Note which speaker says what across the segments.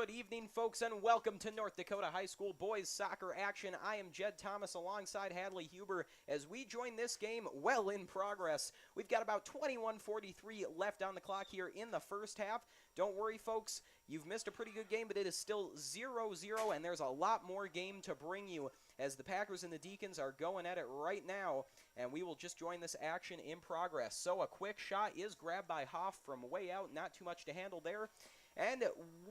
Speaker 1: Good evening, folks, and welcome to North Dakota High School boys soccer action. I am Jed Thomas alongside Hadley Huber as we join this game well in progress. We've got about 21:43 left on the clock here in the first half. Don't worry, folks, you've missed a pretty good game, but it is still 0-0, and there's a lot more game to bring you as the Packers and the Deacons are going at it right now, and we will just join this action in progress. So a quick shot is grabbed by Hoff from way out, not too much to handle there. And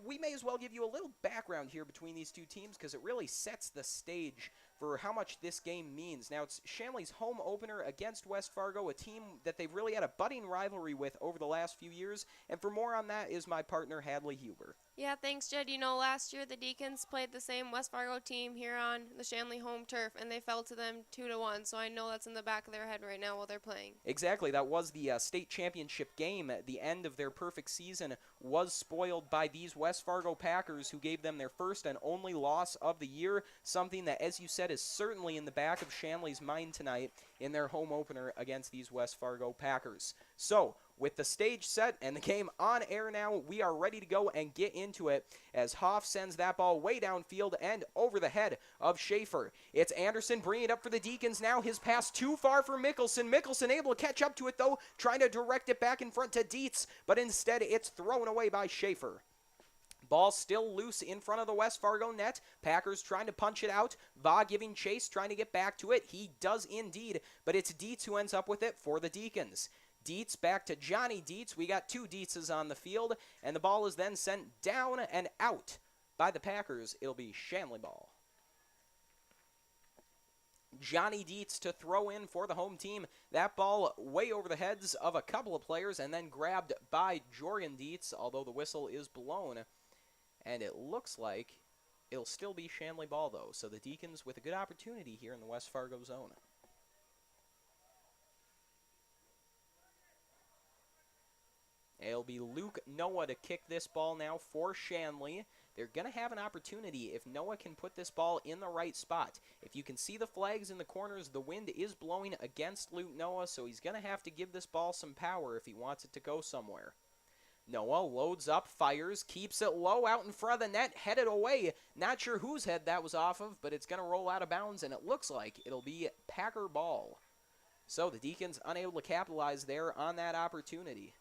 Speaker 1: we may as well give you a little background here between these two teams because it really sets the stage for how much this game means. Now, it's Shanley's home opener against West Fargo, a team that they've really had a budding rivalry with over the last few years. And for more on that is my partner, Hadley Huber.
Speaker 2: Yeah, thanks, Jed. You know, last year the Deacons played the same West Fargo team here on the Shanley home turf, and they fell to them 2-1. So I know that's in the back of their head right now while they're playing.
Speaker 1: Exactly. That was the state championship game. The end of their perfect season was spoiled by these West Fargo Packers, who gave them their first and only loss of the year, something that, as you said, is certainly in the back of Shanley's mind tonight in their home opener against these West Fargo Packers. So, with the stage set and the game on air now, we are ready to go and get into it as Hoff sends that ball way downfield and over the head of Schaefer. It's Anderson bringing it up for the Deacons now. His pass too far for Mickelson. Mickelson able to catch up to it, though, trying to direct it back in front to Dietz, but instead it's thrown away by Schaefer. Ball still loose in front of the West Fargo net. Packers trying to punch it out. Va giving chase, trying to get back to it. He does indeed, but it's Dietz who ends up with it for the Deacons. Dietz back to Johnny Dietz. We got two Dietzes on the field, and the ball is then sent down and out by the Packers. It'll be Shanley ball. Johnny Dietz to throw in for the home team. That ball way over the heads of a couple of players and then grabbed by Jorgen Dietz, although the whistle is blown. And it looks like it'll still be Shanley ball, though. So the Deacons with a good opportunity here in the West Fargo zone. It'll be Luke Noah to kick this ball now for Shanley. They're going to have an opportunity if Noah can put this ball in the right spot. If you can see the flags in the corners, the wind is blowing against Luke Noah, so he's going to have to give this ball some power if he wants it to go somewhere. Noah loads up, fires, keeps it low out in front of the net, headed away. Not sure whose head that was off of, but it's going to roll out of bounds, and it looks like it'll be Packer ball. So the Deacons unable to capitalize there on that opportunity.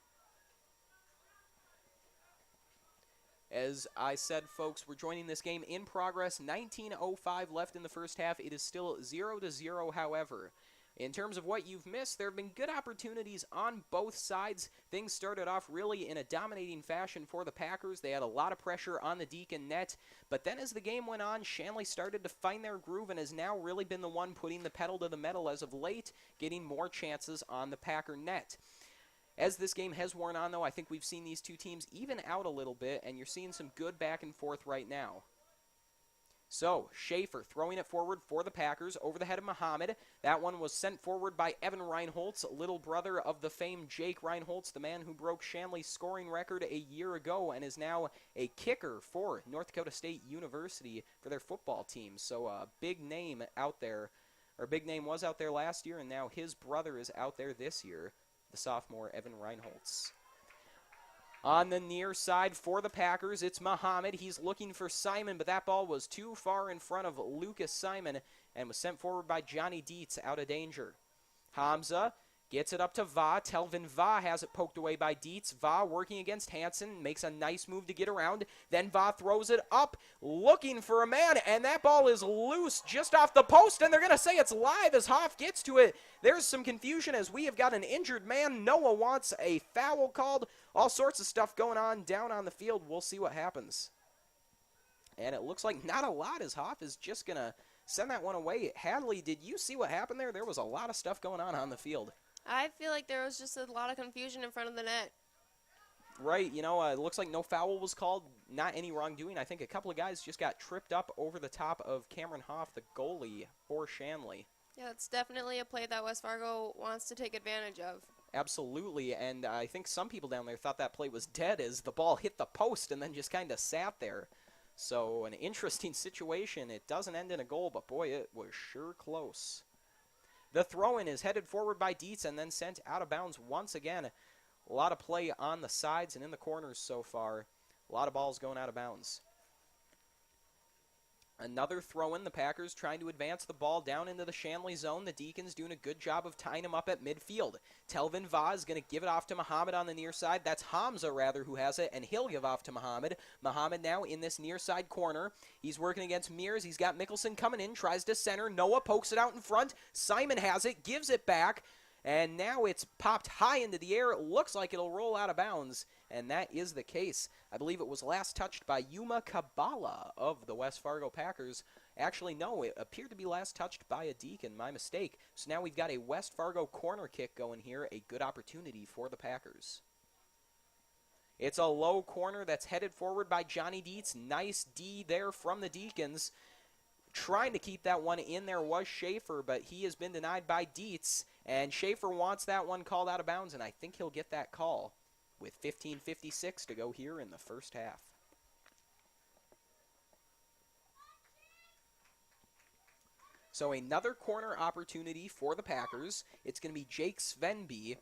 Speaker 1: As I said, folks, we're joining this game in progress. 19:05 left in the first half. It is still 0-0, however. In terms of what you've missed, there have been good opportunities on both sides. Things started off really in a dominating fashion for the Packers. They had a lot of pressure on the Deacon net. But then as the game went on, Shanley started to find their groove and has now really been the one putting the pedal to the metal as of late, getting more chances on the Packer net. As this game has worn on, though, I think we've seen these two teams even out a little bit, and you're seeing some good back and forth right now. So, Schaefer throwing it forward for the Packers over the head of Muhammad. That one was sent forward by Evan Reinholtz, little brother of the famed Jake Reinholtz, the man who broke Shanley's scoring record a year ago and is now a kicker for North Dakota State University for their football team. So, a big name out there, or big name was out there last year, and now his brother is out there this year, the sophomore Evan Reinholtz. On the near side for the Packers, it's Muhammad. He's looking for Simon, but that ball was too far in front of Lucas Simon and was sent forward by Johnny Dietz out of danger. Hamza gets it up to Va. Telvin Va has it poked away by Dietz. Va working against Hansen, makes a nice move to get around. Then Va throws it up, looking for a man, and that ball is loose just off the post, and they're going to say it's live as Hoff gets to it. There's some confusion as we have got an injured man. Noah wants a foul called. All sorts of stuff going on down on the field. We'll see what happens. And it looks like not a lot as Hoff is just going to send that one away. Hadley, did you see what happened there? There was a lot of stuff going on the field.
Speaker 2: I feel like there was just a lot of confusion in front of the net.
Speaker 1: Right, you know, it looks like no foul was called, not any wrongdoing. I think a couple of guys just got tripped up over the top of Cameron Hoff, the goalie for Shanley.
Speaker 2: Yeah, it's definitely a play that West Fargo wants to take advantage of.
Speaker 1: Absolutely, and I think some people down there thought that play was dead as the ball hit the post and then just kind of sat there. So an interesting situation. It doesn't end in a goal, but boy, it was sure close. The throw-in is headed forward by Dietz and then sent out of bounds once again. A lot of play on the sides and in the corners so far. A lot of balls going out of bounds. Another throw-in, the Packers trying to advance the ball down into the Shanley zone. The Deacons doing a good job of tying him up at midfield. Telvin Vaz is going to give it off to Muhammad on the near side. That's Hamza, rather, who has it, and he'll give off to Muhammad. Muhammad now in this near side corner. He's working against Mears. He's got Mickelson coming in, tries to center. Noah pokes it out in front. Simon has it, gives it back, and now it's popped high into the air. It looks like it'll roll out of bounds, and that is the case. I believe it was last touched by Yuma Kabbalah of the West Fargo Packers. Actually, no, it appeared to be last touched by a Deacon. My mistake. So now we've got a West Fargo corner kick going here. A good opportunity for the Packers. It's a low corner that's headed forward by Johnny Dietz. Nice D there from the Deacons. Trying to keep that one in there was Schaefer, but he has been denied by Dietz. And Schaefer wants that one called out of bounds, and I think he'll get that call with 15:56 to go here in the first half. So another corner opportunity for the Packers. It's going to be Jake Svenby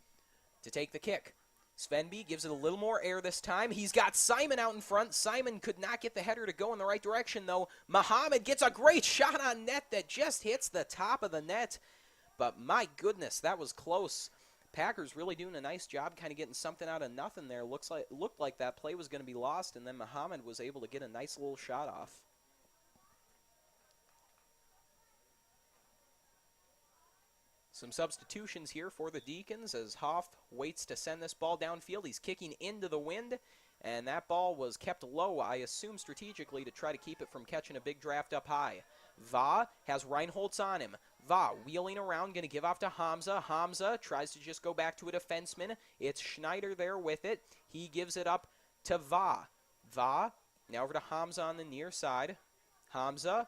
Speaker 1: to take the kick. Svenby gives it a little more air this time. He's got Simon out in front. Simon could not get the header to go in the right direction, though. Muhammad gets a great shot on net that just hits the top of the net. But my goodness, that was close. Packers really doing a nice job kind of getting something out of nothing there. Looked like that play was going to be lost, and then Muhammad was able to get a nice little shot off. Some substitutions here for the Deacons as Hoff waits to send this ball downfield. He's kicking into the wind, and that ball was kept low, I assume strategically, to try to keep it from catching a big draft up high. Va has Reinholtz on him. Va wheeling around, going to give off to Hamza. Hamza tries to just go back to a defenseman. It's Schneider there with it. He gives it up to Va. Va, now over to Hamza on the near side. Hamza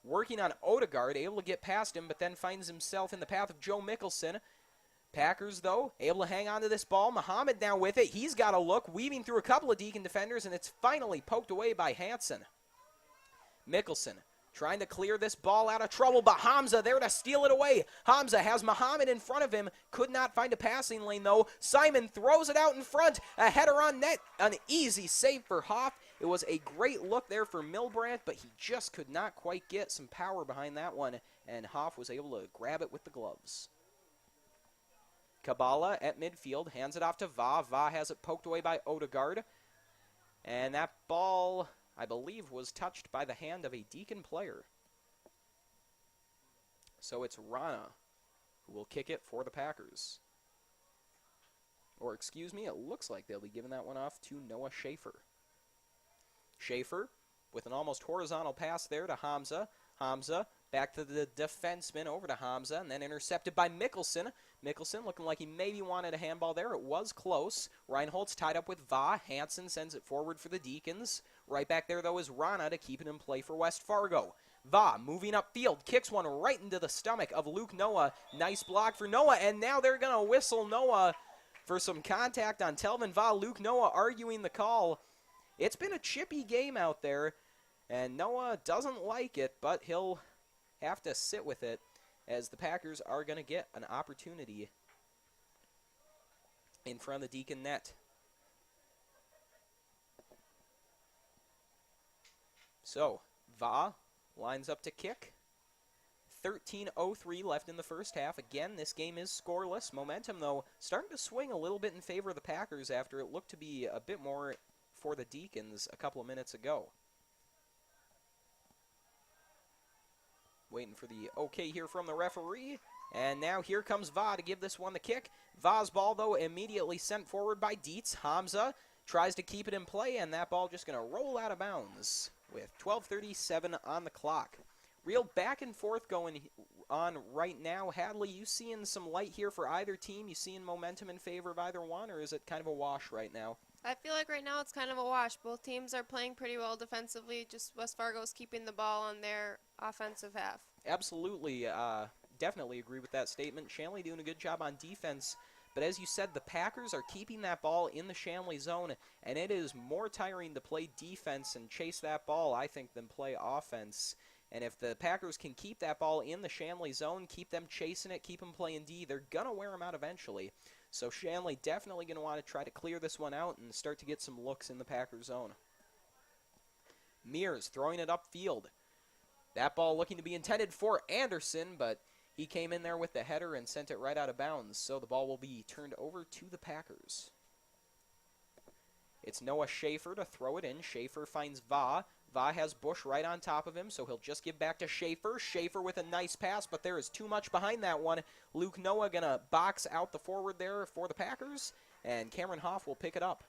Speaker 1: working on Odegaard, able to get past him, but then finds himself in the path of Joe Mickelson. Packers, though, able to hang on to this ball. Muhammad now with it. He's got a look, weaving through a couple of Deacon defenders, and it's finally poked away by Hansen. Mickelson trying to clear this ball out of trouble, but Hamza there to steal it away. Hamza has Muhammad in front of him. Could not find a passing lane, though. Simon throws it out in front. A header on net. An easy save for Hoff. It was a great look there for Milbrandt, but he just could not quite get some power behind that one, and Hoff was able to grab it with the gloves. Kabbalah at midfield, hands it off to Va. Va has it poked away by Odegaard, and that ball, I believe, was touched by the hand of a Deacon player. So it's Rana who will kick it for the Packers. Or, excuse me, it looks like they'll be giving that one off to Noah Schaefer. Schaefer with an almost horizontal pass there to Hamza. Hamza back to the defenseman, over to Hamza, and then intercepted by Mickelson. Mickelson looking like he maybe wanted a handball there. It was close. Reinhold's tied up with Va. Hansen sends it forward for the Deacons. Right back there, though, is Rana to keep it in play for West Fargo. Va moving upfield, kicks one right into the stomach of Luke Noah. Nice block for Noah, and now they're going to whistle Noah for some contact on Telvin Va. Luke Noah arguing the call. It's been a chippy game out there, and Noah doesn't like it, but he'll have to sit with it as the Packers are going to get an opportunity in front of the Deacon net. So, Va lines up to kick. 13:03 left in the first half. Again, this game is scoreless. Momentum, though, starting to swing a little bit in favor of the Packers after it looked to be a bit more for the Deacons a couple of minutes ago. Waiting for the okay here from the referee. And now here comes Va to give this one the kick. Va's ball, though, immediately sent forward by Dietz. Hamza tries to keep it in play, and that ball just going to roll out of bounds with 12:37 on the clock. Real back and forth going on right now. Hadley, you seeing some light here for either team? You seeing momentum in favor of either one, or is it kind of a wash right now?
Speaker 2: I feel like right now it's kind of a wash. Both teams are playing pretty well defensively. Just West Fargo's keeping the ball on their offensive half.
Speaker 1: Absolutely. Definitely agree with that statement. Shanley doing a good job on defense. But as you said, the Packers are keeping that ball in the Shanley zone, and it is more tiring to play defense and chase that ball, I think, than play offense. And if the Packers can keep that ball in the Shanley zone, keep them chasing it, keep them playing D, they're going to wear them out eventually. So Shanley definitely going to want to try to clear this one out and start to get some looks in the Packers zone. Mears throwing it upfield. That ball looking to be intended for Anderson, but he came in there with the header and sent it right out of bounds. So the ball will be turned over to the Packers. It's Noah Schaefer to throw it in. Schaefer finds Va. Va has Bush right on top of him, so he'll just give back to Schaefer. Schaefer with a nice pass, but there is too much behind that one. Luke Noah going to box out the forward there for the Packers, and Cameron Hoff will pick it up.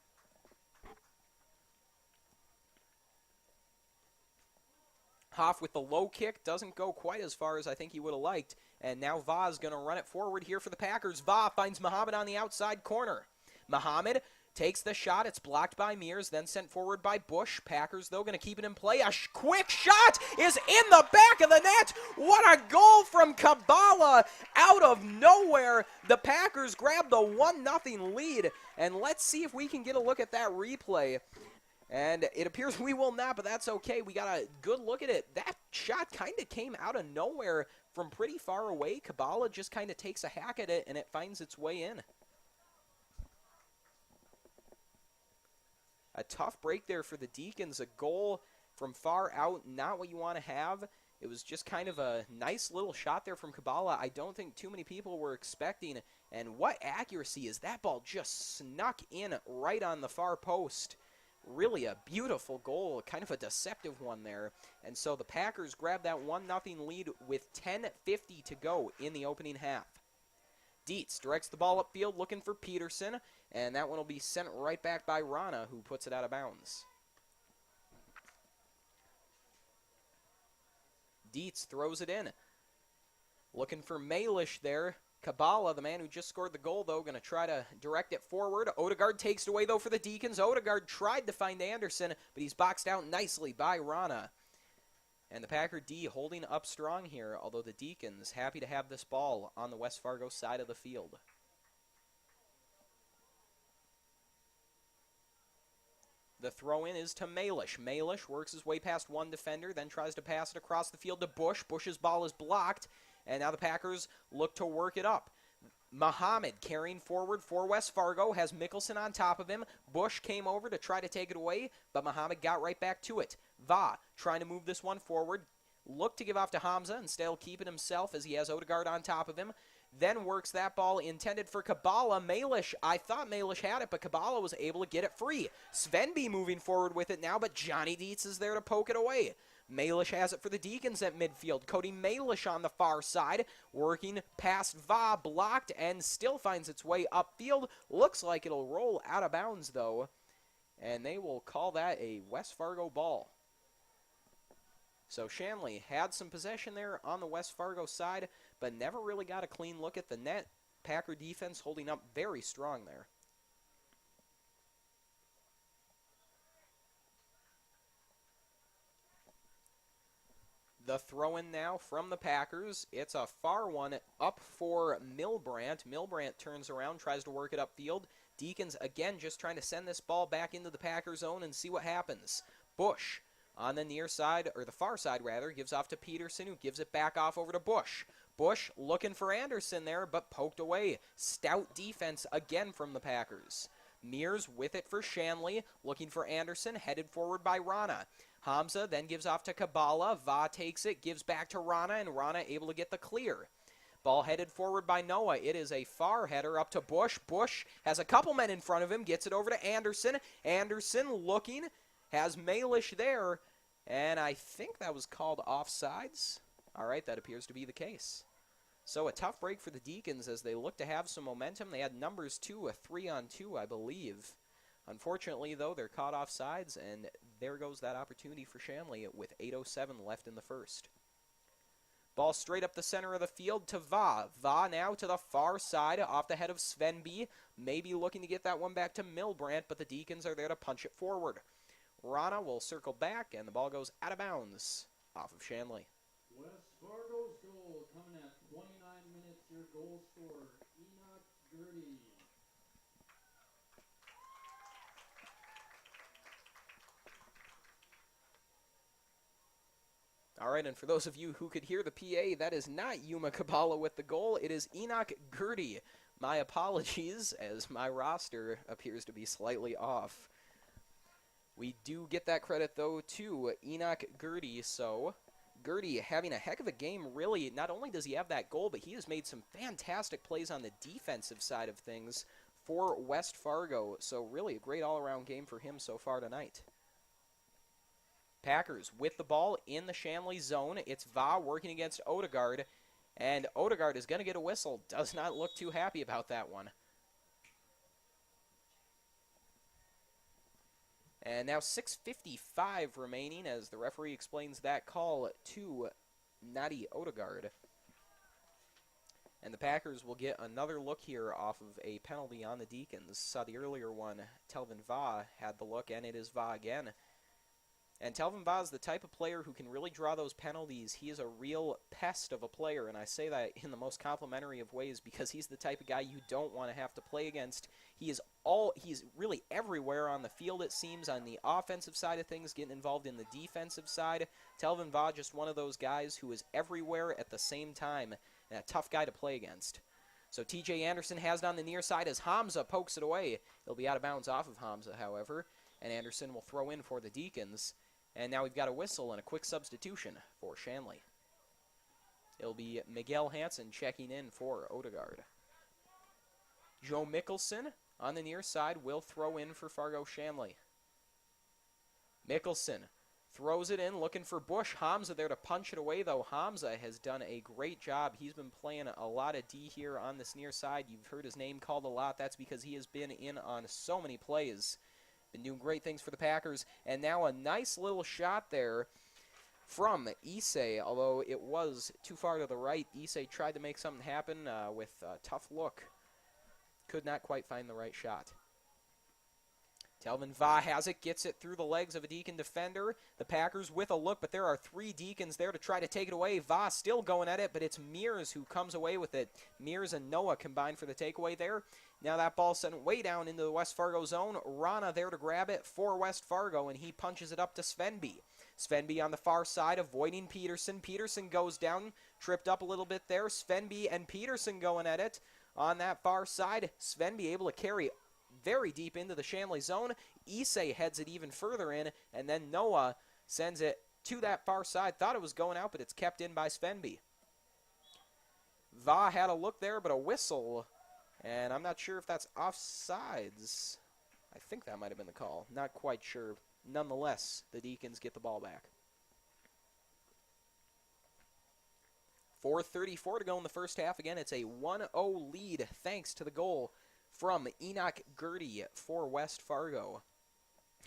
Speaker 1: Hoff with the low kick doesn't go quite as far as I think he would have liked, and now Va's going to run it forward here for the Packers. Va finds Muhammad on the outside corner. Muhammad takes the shot. It's blocked by Mears, then sent forward by Bush. Packers, though, going to keep it in play. A quick shot is in the back of the net. What a goal from Kabala out of nowhere. The Packers grab the 1-0 lead, and let's see if we can get a look at that replay. And it appears we will not, but that's okay. We got a good look at it. That shot kind of came out of nowhere from pretty far away. Kabala just kind of takes a hack at it, and it finds its way in. A tough break there for the Deacons. A goal from far out, not what you want to have. It was just kind of a nice little shot there from Kabala. I don't think too many people were expecting. And what accuracy is that ball just snuck in right on the far post. Really a beautiful goal, kind of a deceptive one there. And so the Packers grab that 1-0 lead with 10:50 to go in the opening half. Dietz directs the ball upfield looking for Peterson, and that one will be sent right back by Rana, who puts it out of bounds. Dietz throws it in. Looking for Malish there. Kabala, the man who just scored the goal, though, going to try to direct it forward. Odegaard takes it away, though, for the Deacons. Odegaard tried to find Anderson, but he's boxed out nicely by Rana. And the Packer D holding up strong here, although the Deacons happy to have this ball on the West Fargo side of the field. The throw-in is to Malish. Malish works his way past one defender, then tries to pass it across the field to Bush. Bush's ball is blocked. And now the Packers look to work it up. Muhammad carrying forward for West Fargo, has Mickelson on top of him. Bush came over to try to take it away, but Muhammad got right back to it. Va trying to move this one forward. Looked to give off to Hamza, and still keep it himself as he has Odegaard on top of him. Then works that ball intended for Kabala. Malish, I thought Malish had it, but Kabala was able to get it free. Svenby moving forward with it now, but Johnny Dietz is there to poke it away. Malish has it for the Deacons at midfield. Cody Malish on the far side, working past Va, blocked, and still finds its way upfield. Looks like it'll roll out of bounds, though, and they will call that a West Fargo ball. So Shanley had some possession there on the West Fargo side, but never really got a clean look at the net. Packer defense holding up very strong there. The throw-in now from the Packers. It's a far one up for Milbrandt. Milbrandt turns around, tries to work it upfield. Deacons, again, just trying to send this ball back into the Packer zone and see what happens. Bush on the near side, or the far side, rather, gives off to Peterson, who gives it back off over to Bush. Bush looking for Anderson there, but poked away. Stout defense again from the Packers. Mears with it for Shanley, looking for Anderson, headed forward by Rana. Hamza then gives off to Kabala. Va takes it, gives back to Rana, and Rana able to get the clear. Ball headed forward by Noah. It is a far header up to Bush. Bush has a couple men in front of him, gets it over to Anderson. Anderson looking, has Malish there, and I think that was called offsides. All right, that appears to be the case. So a tough break for the Deacons as they look to have some momentum. They had numbers 2, a 3-on-2, I believe. Unfortunately, though, they're caught off sides, and there goes that opportunity for Shanley with 8:07 left in the first. Ball straight up the center of the field to Va. Va now to the far side off the head of Svenby. Maybe looking to get that one back to Milbrandt, but the Deacons are there to punch it forward. Rana will circle back, and the ball goes out of bounds off of Shanley.
Speaker 3: West Fargo's goal coming at 29 minutes. Your goal scorer, Enoch Gertie.
Speaker 1: All right, and for those of you who could hear the PA, that is not Yuma Kabala with the goal. It is Enoch Gertie. My apologies, as my roster appears to be slightly off. We do get that credit, though, to Enoch Gertie, so Gertie having a heck of a game, really. Not only does he have that goal, but he has made some fantastic plays on the defensive side of things for West Fargo. So really a great all-around game for him so far tonight. Packers with the ball in the Shanley zone. It's Va working against Odegaard, and Odegaard is going to get a whistle. Does not look too happy about that one. And now 6:55 remaining as the referee explains that call to Nadi Odegaard. And the Packers will get another look here off of a penalty on the Deacons. Saw the earlier one, Telvin Va had the look, and it is Va again. And Telvin Va is the type of player who can really draw those penalties. He is a real pest of a player, and I say that in the most complimentary of ways because he's the type of guy you don't want to have to play against. He's really everywhere on the field, it seems, on the offensive side of things, getting involved in the defensive side. Telvin Va, just one of those guys who is everywhere at the same time, and a tough guy to play against. So TJ Anderson has it on the near side as Hamza pokes it away. It'll be out of bounds off of Hamza, however, and Anderson will throw in for the Deacons. And now we've got a whistle and a quick substitution for Shanley. It'll be Miguel Hansen checking in for Odegaard. Joe Mickelson on the near side will throw in for Fargo Shanley. Mickelson throws it in, looking for Bush. Hamza there to punch it away, though. Hamza has done a great job. He's been playing a lot of D here on this near side. You've heard his name called a lot. That's because he has been in on so many plays. Been doing great things for the Packers. And now a nice little shot there from Issei, although it was too far to the right. Issei tried to make something happen with a tough look. Could not quite find the right shot. Telvin Va has it, gets it through the legs of a Deacon defender. The Packers with a look, but there are three Deacons there to try to take it away. Va still going at it, but it's Mears who comes away with it. Mears and Noah combined for the takeaway there. Now that ball sent way down into the West Fargo zone. Rana there to grab it for West Fargo, and he punches it up to Svenby. Svenby on the far side, avoiding Peterson. Peterson goes down, tripped up a little bit there. Svenby and Peterson going at it on that far side. Svenby able to carry very deep into the Shanley zone. Issei heads it even further in, and then Noah sends it to that far side. Thought it was going out, but it's kept in by Svenby. Va had a look there, but a whistle, and I'm not sure if that's offsides. I think that might have been the call. Not quite sure. Nonetheless, the Deacons get the ball back. 4:34 to go in the first half. Again, it's a 1-0 lead thanks to the goal from Enoch Gertie for West Fargo.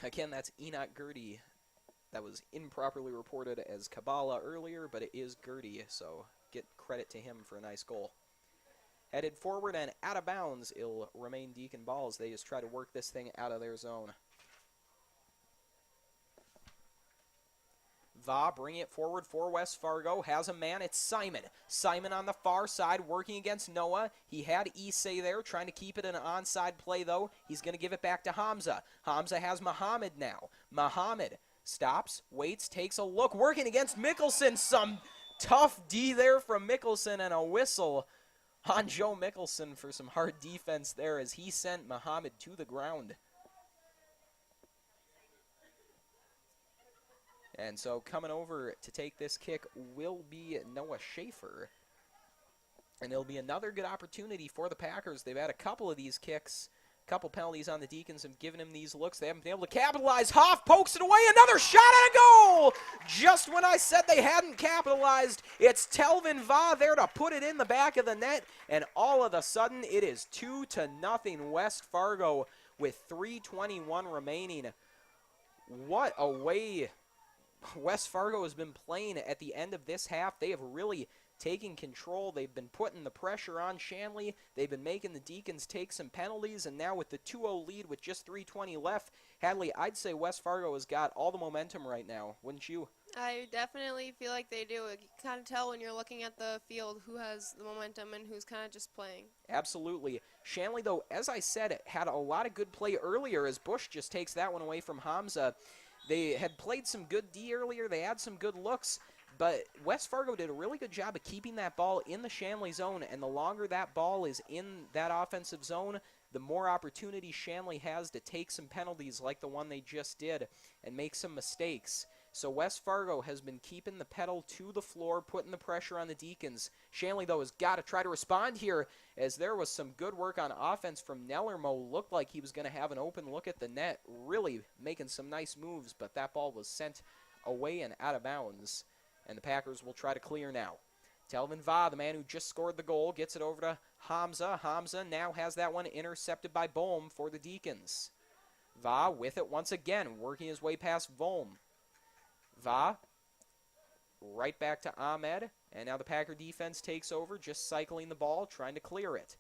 Speaker 1: Again, that's Enoch Gertie. That was improperly reported as Kabbalah earlier, but it is Gertie, so get credit to him for a nice goal. Headed forward and out of bounds, it'll remain Deacon ball as they just try to work this thing out of their zone. Va bringing it forward for West Fargo. Has a man. It's Simon. Simon on the far side working against Noah. He had Issei there trying to keep it an onside play, though. He's going to give it back to Hamza. Hamza has Muhammad now. Muhammad stops, waits, takes a look. Working against Mickelson. Some tough D there from Mickelson and a whistle on Joe Mickelson for some hard defense there as he sent Muhammad to the ground. And so coming over to take this kick will be Noah Schaefer. And it'll be another good opportunity for the Packers. They've had a couple of these kicks, a couple penalties on the Deacons have given him these looks. They haven't been able to capitalize. Hoff pokes it away. Another shot and a goal! Just when I said they hadn't capitalized, it's Telvin Va there to put it in the back of the net. And all of a sudden, it is 2-0 West Fargo with 3:21 remaining. What a way West Fargo has been playing at the end of this half. They have really taken control. They've been putting the pressure on Shanley. They've been making the Deacons take some penalties, and now with the 2-0 lead with just 3:20 left, Hadley, I'd say West Fargo has got all the momentum right now, wouldn't you?
Speaker 2: I definitely feel like they do. You can kind of tell when you're looking at the field who has the momentum and who's kind of just playing.
Speaker 1: Absolutely. Shanley, though, as I said, had a lot of good play earlier as Bush just takes that one away from Hamza. They had played some good D earlier. They had some good looks. But West Fargo did a really good job of keeping that ball in the Shanley zone. And the longer that ball is in that offensive zone, the more opportunity Shanley has to take some penalties like the one they just did and make some mistakes. So West Fargo has been keeping the pedal to the floor, putting the pressure on the Deacons. Shanley, though, has got to try to respond here, as there was some good work on offense from Nellermo. Looked like he was going to have an open look at the net, really making some nice moves, but that ball was sent away and out of bounds, and the Packers will try to clear now. Telvin Va, the man who just scored the goal, gets it over to Hamza. Hamza now has that one intercepted by Bohm for the Deacons. Va with it once again, working his way past Bohm. Va, right back to Ahmed, and now the Packer defense takes over, just cycling the ball, trying to clear it.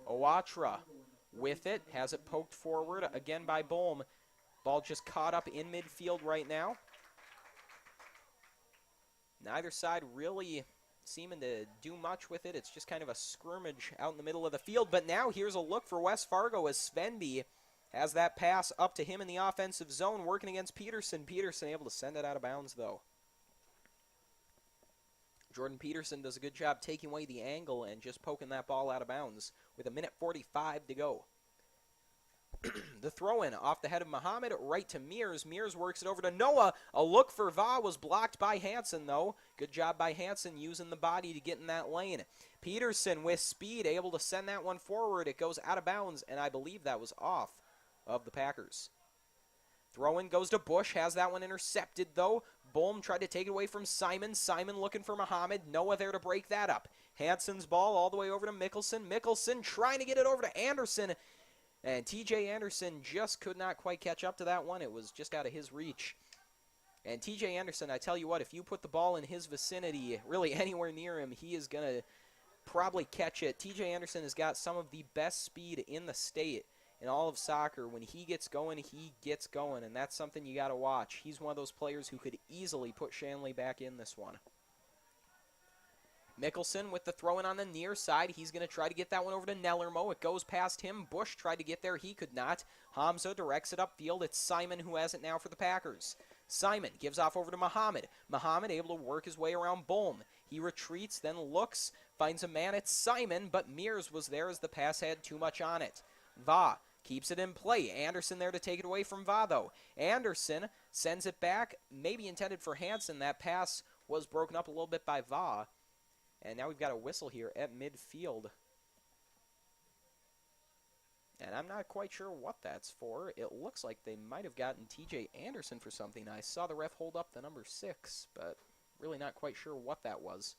Speaker 1: Oatra with it, has it poked forward, again by Bohm. Ball just caught up in midfield right now. Neither side really seeming to do much with it. It's just kind of a scrimmage out in the middle of the field. But now here's a look for West Fargo as Svenby has that pass up to him in the offensive zone, working against Peterson. Peterson able to send it out of bounds, though. Jordan Peterson does a good job taking away the angle and just poking that ball out of bounds with 1:45 to go. The throw-in off the head of Muhammad, right to Mears. Mears works it over to Noah. A look for Va was blocked by Hansen, though. Good job by Hansen using the body to get in that lane. Peterson with speed, able to send that one forward. It goes out of bounds, and I believe that was off of the Packers. Throw-in goes to Bush, has that one intercepted, though. Bohm tried to take it away from Simon. Simon looking for Muhammad. Noah there to break that up. Hansen's ball all the way over to Mickelson. Mickelson trying to get it over to Anderson. And TJ Anderson just could not quite catch up to that one. It was just out of his reach. And TJ Anderson, I tell you what, if you put the ball in his vicinity, really anywhere near him, he is going to probably catch it. TJ Anderson has got some of the best speed in the state in all of soccer. When he gets going, and that's something you got to watch. He's one of those players who could easily put Shanley back in this one. Mickelson with the throw-in on the near side. He's going to try to get that one over to Nellermo. It goes past him. Bush tried to get there. He could not. Hamza directs it upfield. It's Simon who has it now for the Packers. Simon gives off over to Muhammad. Muhammad able to work his way around Bohm. He retreats, then looks, finds a man. It's Simon, but Mears was there as the pass had too much on it. Va keeps it in play. Anderson there to take it away from Va, though. Anderson sends it back, maybe intended for Hansen. That pass was broken up a little bit by Va. And now we've got a whistle here at midfield. And I'm not quite sure what that's for. It looks like they might have gotten TJ Anderson for something. I saw the ref hold up the number 6, but really not quite sure what that was.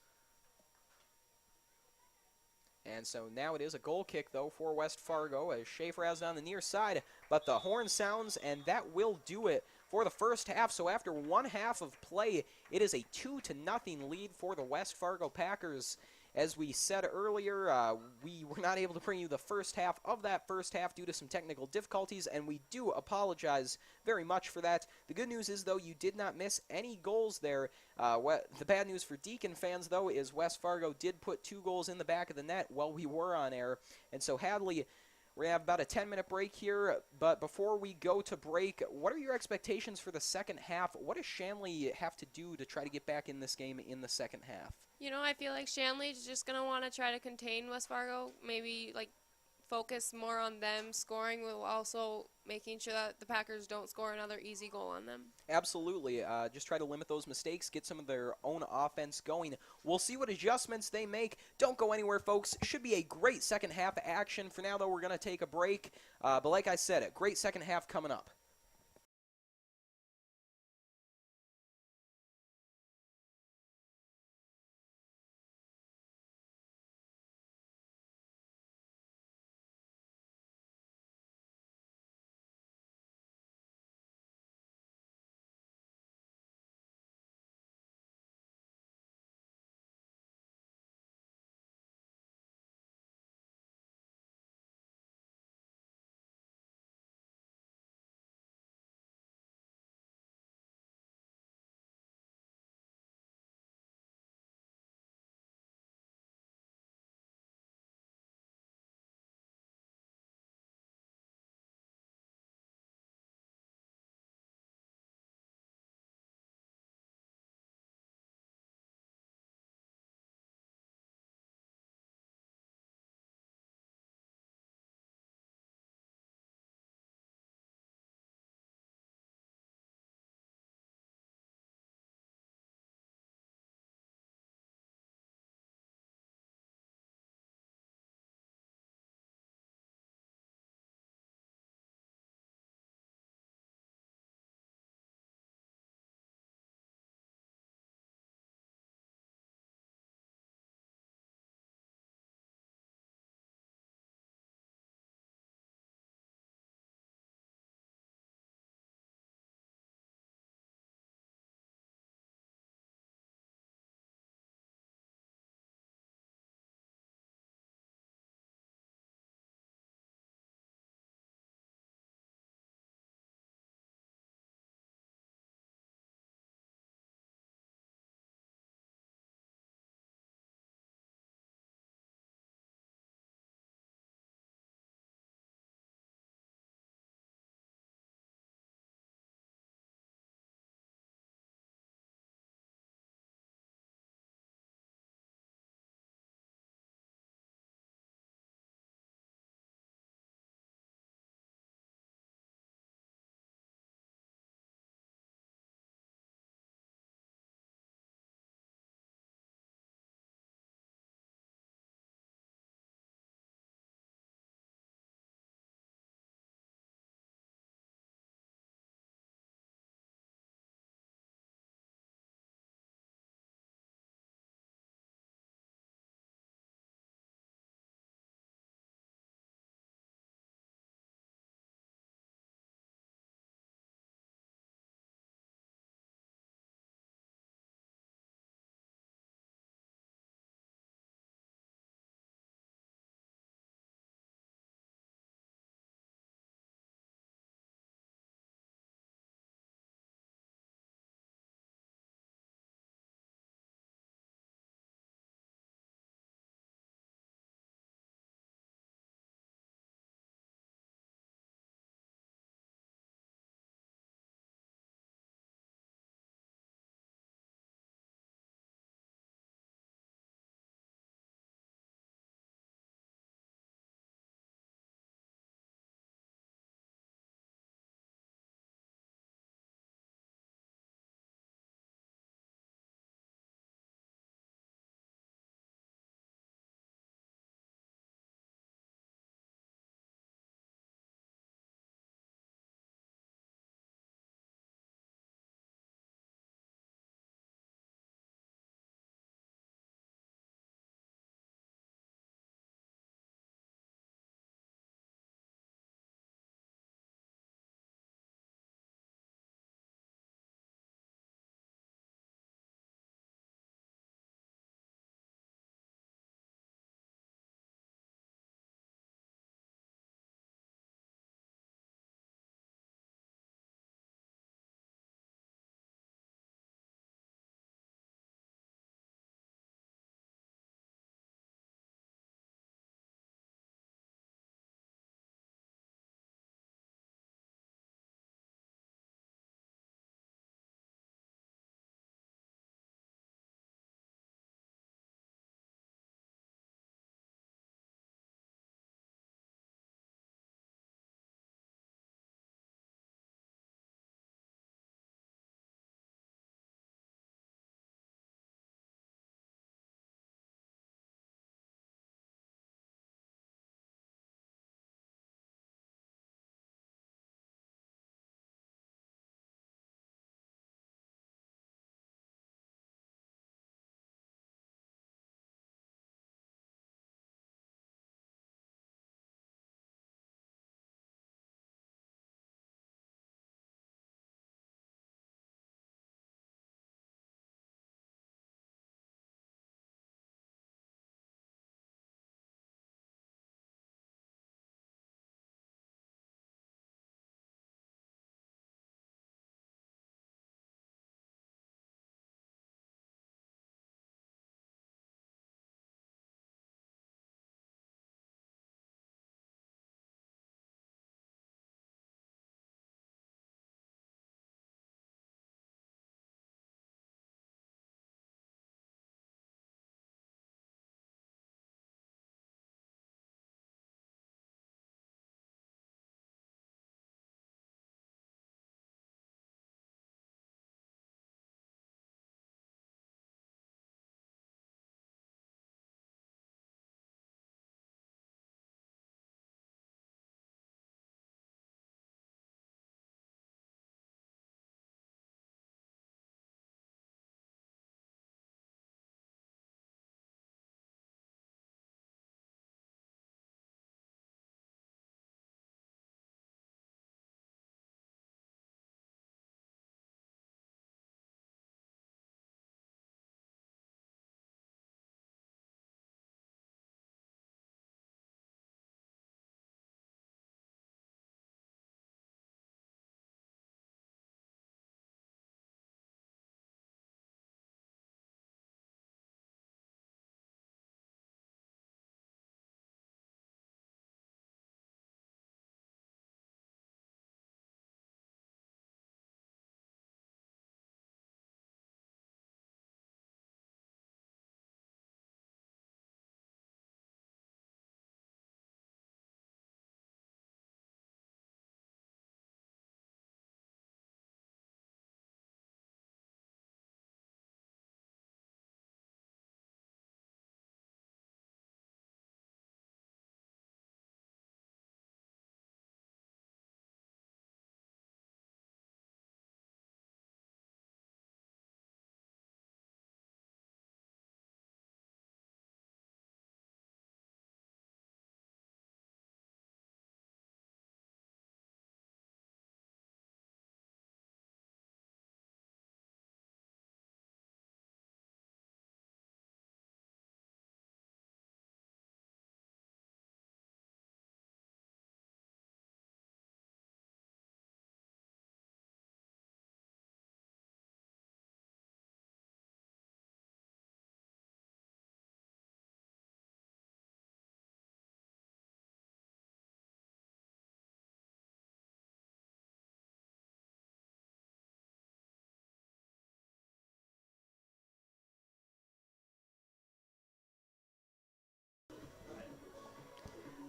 Speaker 1: And so now it is a goal kick, though, for West Fargo, as Schaefer has it on the near side. But the horn sounds, and that will do it for the first half. So after one half of play, it is a 2-0 lead for the West Fargo Packers. As we said earlier, we were not able to bring you the first half of that first half due to some technical difficulties, and we do apologize very much for that. The good news is, though, you did not miss any goals there. The bad news for Deacon fans, though, is West Fargo did put 2 goals in the back of the net while we were on air. And so Hadley, we're going to have about a 10-minute break here, but before we go to break, what are your expectations for the second half? What does Shanley have to do to try to get back in this game in the second half?
Speaker 2: You know, I feel like Shanley's just going to want to try to contain West Fargo, maybe focus more on them scoring while also making sure that the Packers don't score another easy goal on them.
Speaker 1: Absolutely. Just try to limit those mistakes, get some of their own offense going. We'll see what adjustments they make. Don't go anywhere, folks. Should be a great second half action. For now, though, we're going to take a break. But like I said, a great second half coming up.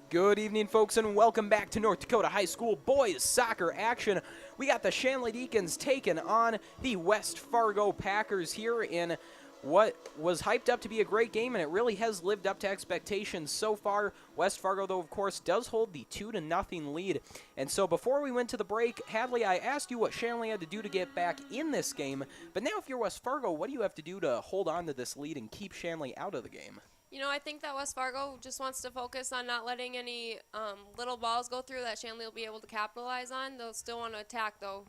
Speaker 1: Good evening, folks, and welcome back to North Dakota High School boys soccer action. We got the Shanley Deacons taking on the West Fargo Packers here in what was hyped up to be a great game, and it really has lived up to expectations so far. West Fargo, though, of course, does hold the 2-0 lead. And so before we went to the break, Hadley, I asked you what Shanley had to do to get back in this game, but now if you're West Fargo, what do you have to do to hold on to this lead and keep Shanley out of the game?
Speaker 2: You know, I think that West Fargo just wants to focus on not letting any little balls go through that Shanley will be able to capitalize on. They'll still want to attack, though.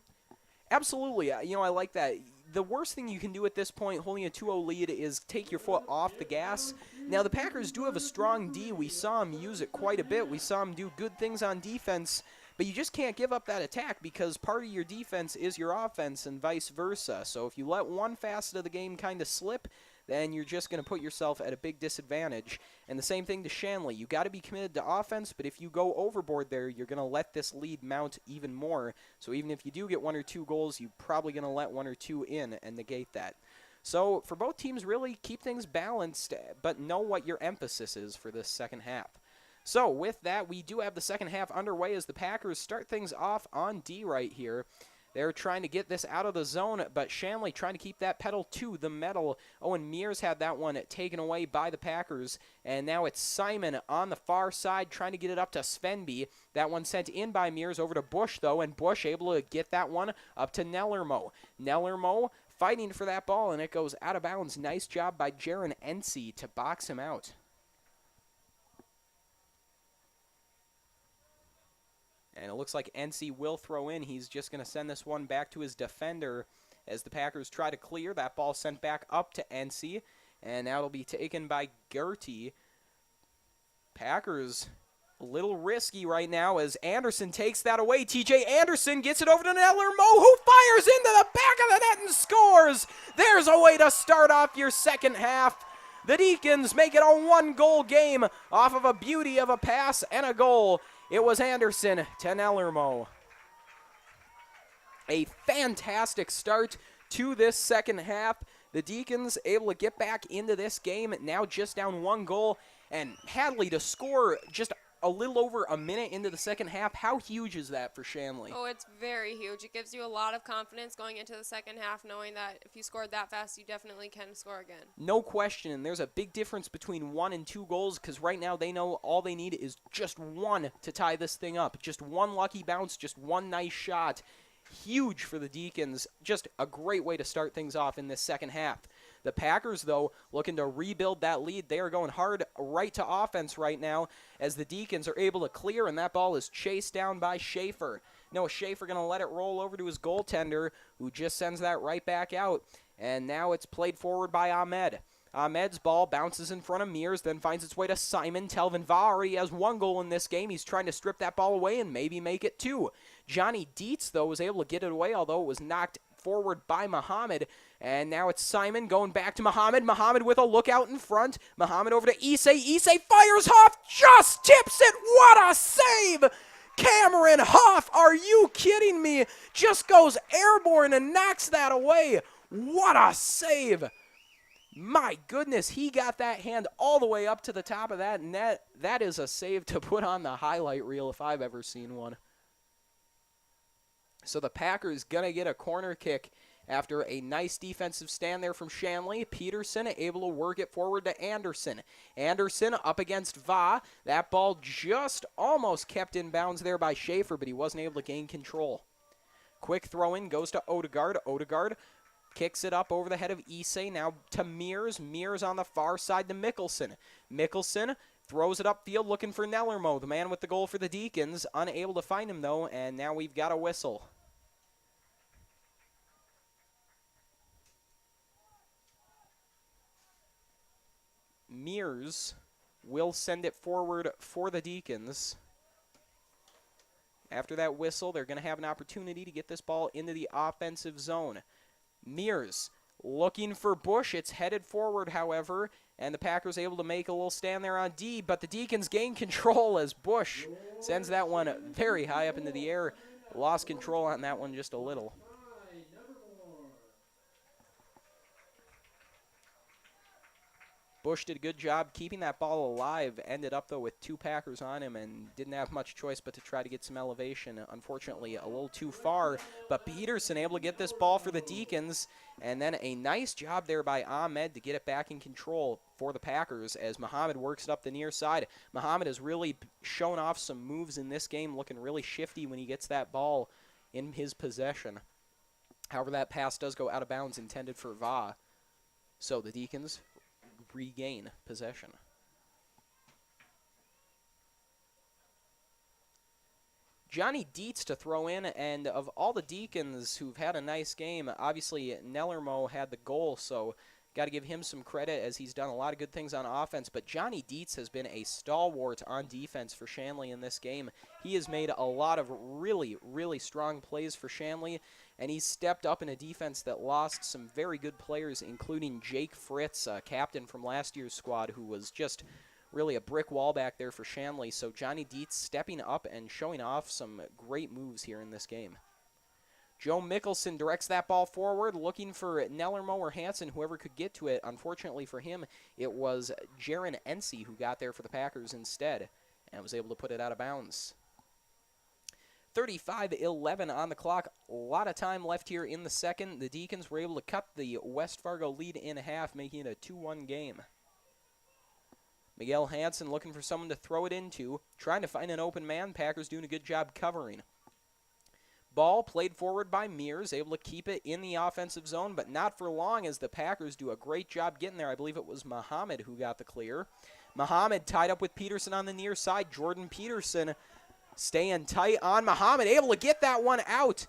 Speaker 1: Absolutely. I like that. The worst thing you can do at this point, holding a 2-0 lead, is take your foot off the gas. Now, the Packers do have a strong D. We saw them use it quite a bit. We saw them do good things on defense, but you just can't give up that attack because part of your defense is your offense and vice versa. So if you let one facet of the game kind of slip, then you're just going to put yourself at a big disadvantage. And the same thing to Shanley. You got to be committed to offense, but if you go overboard there, you're going to let this lead mount even more. So even if you do get 1 or 2 goals, you're probably going to let 1 or 2 in and negate that. So for both teams, really keep things balanced, but know what your emphasis is for this second half. So with that, we do have the second half underway as the Packers start things off on D right here. They're trying to get this out of the zone, but Shanley trying to keep that pedal to the metal. Owen Mears had that one taken away by the Packers, and now it's Simon on the far side trying to get it up to Svenby. That one sent in by Mears over to Bush, though, and Bush able to get that one up to Nellermo. Nellermo fighting for that ball, and it goes out of bounds. Nice job by Jaron Ency to box him out. And it looks like NC will throw in. He's just going to send this one back to his defender as the Packers try to clear. That ball sent back up to NC, and now it'll be taken by Gertie. Packers a little risky right now as Anderson takes that away. TJ Anderson gets it over to Nellermo, who fires into the back of the net and scores. There's a way to start off your second half. The Deacons make it a 1-goal game off of a beauty of a pass and a goal. It was Anderson to Nellermo. A fantastic start to this second half. The Deacons able to get back into this game, now just down 1 goal. And Hadley to score just a little over a minute into the second half. How huge is that for Shanley?
Speaker 2: Oh, it's very huge. It gives you a lot of confidence going into the second half, knowing that if you scored that fast, you definitely can score again.
Speaker 1: No question, and there's a big difference between 1 and 2 goals because right now they know all they need is just 1 to tie this thing up. Just 1 lucky bounce, just 1 nice shot. Huge for the Deacons. Just a great way to start things off in this second half. The Packers, though, looking to rebuild that lead. They are going hard right to offense right now as the Deacons are able to clear, and that ball is chased down by Schaefer. Noah Schaefer going to let it roll over to his goaltender, who just sends that right back out. And now it's played forward by Ahmed. Ahmed's ball bounces in front of Mears, then finds its way to Simon. Telvin Va already has 1 goal in this game. He's trying to strip that ball away and maybe make it 2. Johnny Dietz, though, was able to get it away, although it was knocked forward by Muhammad. And now it's Simon going back to Muhammad. Muhammad with a lookout in front. Muhammad over to Issei. Issei fires. Hoff just tips it. What a save! Cameron Hoff, are you kidding me? Just goes airborne and knocks that away. What a save! My goodness, he got that hand all the way up to the top of that net. That is a save to put on the highlight reel if I've ever seen one. So the Packers going to get a corner kick after a nice defensive stand there from Shanley. Peterson able to work it forward to Anderson. Anderson up against Va. That ball just almost kept in bounds there by Schaefer, but he wasn't able to gain control. Quick throw-in goes to Odegaard. Odegaard kicks it up over the head of Issei. Now to Mears. Mears on the far side to Mickelson. Mickelson throws it upfield looking for Nellermo, the man with the goal for the Deacons. Unable to find him, though, and now we've got a whistle. Mears will send it forward for the Deacons. After that whistle, they're going to have an opportunity to get this ball into the offensive zone. Mears looking for Bush. It's headed forward, however, and the Packers able to make a little stand there on D, but the Deacons gain control as Bush sends that one very high up into the air. Lost control on that one just a little. Bush did a good job keeping that ball alive. Ended up, though, with 2 Packers on him and didn't have much choice but to try to get some elevation. Unfortunately, a little too far. But Peterson able to get this ball for the Deacons. And then a nice job there by Ahmed to get it back in control for the Packers as Muhammad works it up the near side. Muhammad has really shown off some moves in this game, looking really shifty when he gets that ball in his possession. However, that pass does go out of bounds, intended for Va. So the Deacons regain possession. Johnny Dietz to throw in, and of all the Deacons who've had a nice game, obviously Nellermo had the goal, so got to give him some credit as he's done a lot of good things on offense, but Johnny Dietz has been a stalwart on defense for Shanley in this game. He has made a lot of really, really strong plays for Shanley, and he's stepped up in a defense that lost some very good players, including Jake Fritz, a captain from last year's squad, who was just really a brick wall back there for Shanley. So Johnny Dietz stepping up and showing off some great moves here in this game. Joe Mickelson directs that ball forward, looking for Nellermo or Hansen, whoever could get to it. Unfortunately for him, it was Jaron Ency who got there for the Packers instead and was able to put it out of bounds. 35-11 on the clock. A lot of time left here in the second. The Deacons were able to cut the West Fargo lead in half, making it a 2-1 game. Miguel Hansen looking for someone to throw it into, trying to find an open man. Packers doing a good job covering. Ball played forward by Mears, able to keep it in the offensive zone, but not for long as the Packers do a great job getting there. I believe it was Muhammad who got the clear. Muhammad tied up with Peterson on the near side. Jordan Peterson staying tight on Muhammad, able to get that one out,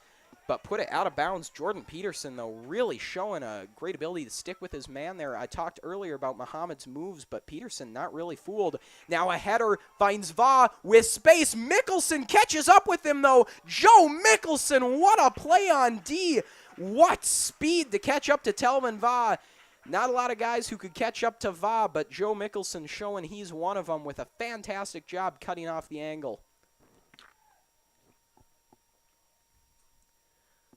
Speaker 1: but put it out of bounds. Jordan Peterson, though, really showing a great ability to stick with his man there. I talked earlier about Muhammad's moves, but Peterson not really fooled. Now a header finds Va with space. Mickelson catches up with him, though. Joe Mickelson, what a play on D. What speed to catch up to Telvin Va. Not a lot of guys who could catch up to Va, but Joe Mickelson showing he's one of them with a fantastic job cutting off the angle.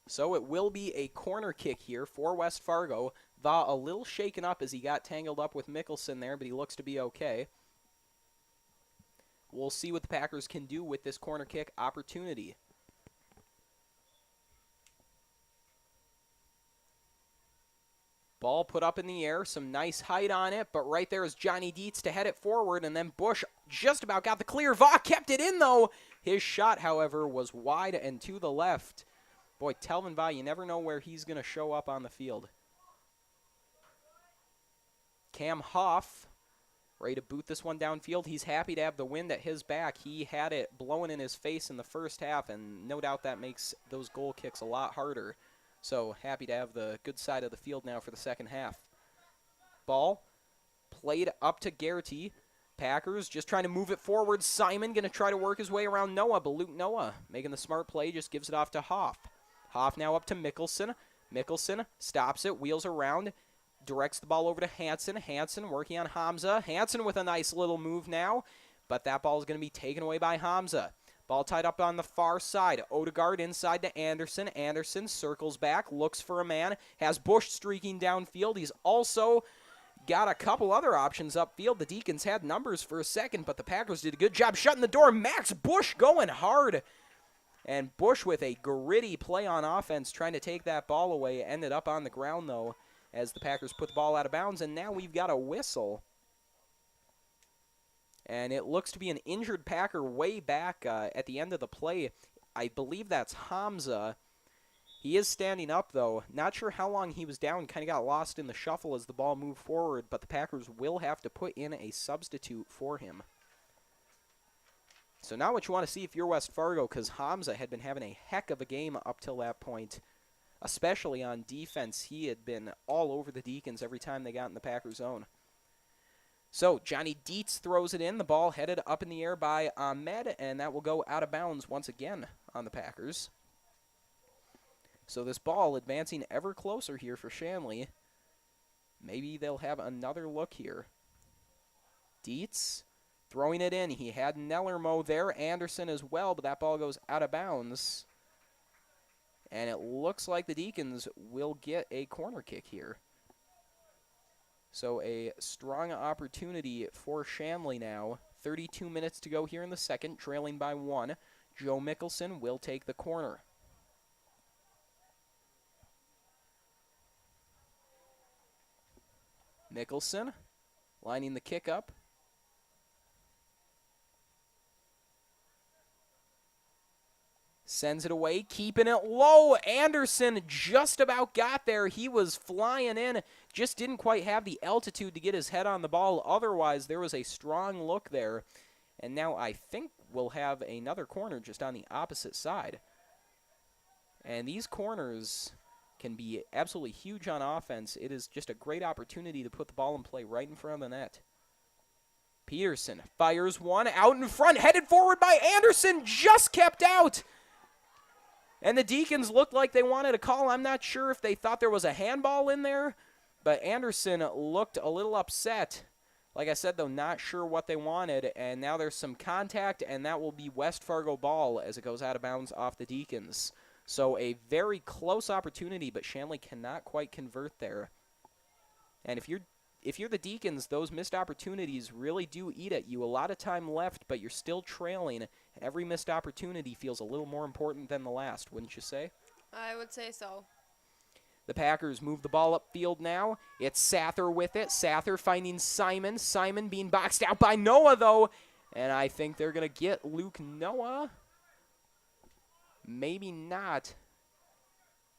Speaker 1: So it will be a corner kick here for West Fargo. Va a little shaken up as he got tangled up with Mickelson there, but he looks to be okay. We'll see what the Packers can do with this corner kick opportunity. Ball put up in the air, some nice height on it, but right there is Johnny Dietz to head it forward, and then Bush just about got the clear. Va kept it in, though. His shot, however, was wide and to the left. Boy, Telvin Va, you never know where he's going to show up on the field. Cam Hoff, ready to boot this one downfield. He's happy to have the wind at his back. He had it blowing in his face in the first half, and no doubt that makes those goal kicks a lot harder. So happy to have the good side of the field now for the second half. Ball played up to Garrity. Packers just trying to move it forward. Simon going to try to work his way around Noah, but Luke Noah making the smart play, just gives it off to Hoff. Hoff now up to Mickelson. Mickelson stops it, wheels around, directs the ball over to Hansen. Hansen working on Hamza. Hansen with a nice little move now, but that ball is going to be taken away by Hamza. Ball tied up on the far side. Odegaard inside to Anderson. Anderson circles back, looks for a man, has Bush streaking downfield. He's also got a couple other options upfield. The Deacons had numbers for a second, but the Packers did a good job shutting the door. Max Bush going hard. And Bush with a gritty play on offense trying to take that ball away. Ended up on the ground, though, as the Packers put the ball out of bounds. And now we've got a whistle. And it looks to be an injured Packer way back at the end of the play. I believe that's Hamza. He is standing up, though. Not sure how long he was down. Kind of got lost in the shuffle as the ball moved forward. But the Packers will have to put in a substitute for him. So now what you want to see if you're West Fargo, because Hamza had been having a heck of a game up till that point, especially on defense. He had been all over the Deacons every time they got in the Packers zone. So Johnny Dietz throws it in. The ball headed up in the air by Ahmed, and that will go out of bounds once again on the Packers. So this ball advancing ever closer here for Shanley. Maybe they'll have another look here. Dietz throwing it in. He had Nellermo there, Anderson as well, but that ball goes out of bounds. And it looks like the Deacons will get a corner kick here. So a strong opportunity for Shanley now. 32 minutes to go here in the second, trailing by 1. Joe Mickelson will take the corner. Mickelson lining the kick up. Sends it away, keeping it low. Anderson just about got there. He was flying in, just didn't quite have the altitude to get his head on the ball. Otherwise, there was a strong look there. And now I think we'll have another corner just on the opposite side. And these corners can be absolutely huge on offense. It is just a great opportunity to put the ball in play right in front of the net. Peterson fires one out in front, headed forward by Anderson, just kept out. And the Deacons looked like they wanted a call. I'm not sure if they thought there was a handball in there, but Anderson looked a little upset. Like I said, though, not sure what they wanted, and now there's some contact, and that will be West Fargo ball as it goes out of bounds off the Deacons. So a very close opportunity, but Shanley cannot quite convert there. And if you're the Deacons, those missed opportunities really do eat at you. A lot of time left, but you're still trailing. Every missed opportunity feels a little more important than the last, wouldn't you say?
Speaker 2: I would say so.
Speaker 1: The Packers move the ball upfield now. It's Sather with it. Sather finding Simon. Simon being boxed out by Noah, though. And I think they're going to get Luke Noah. Maybe not.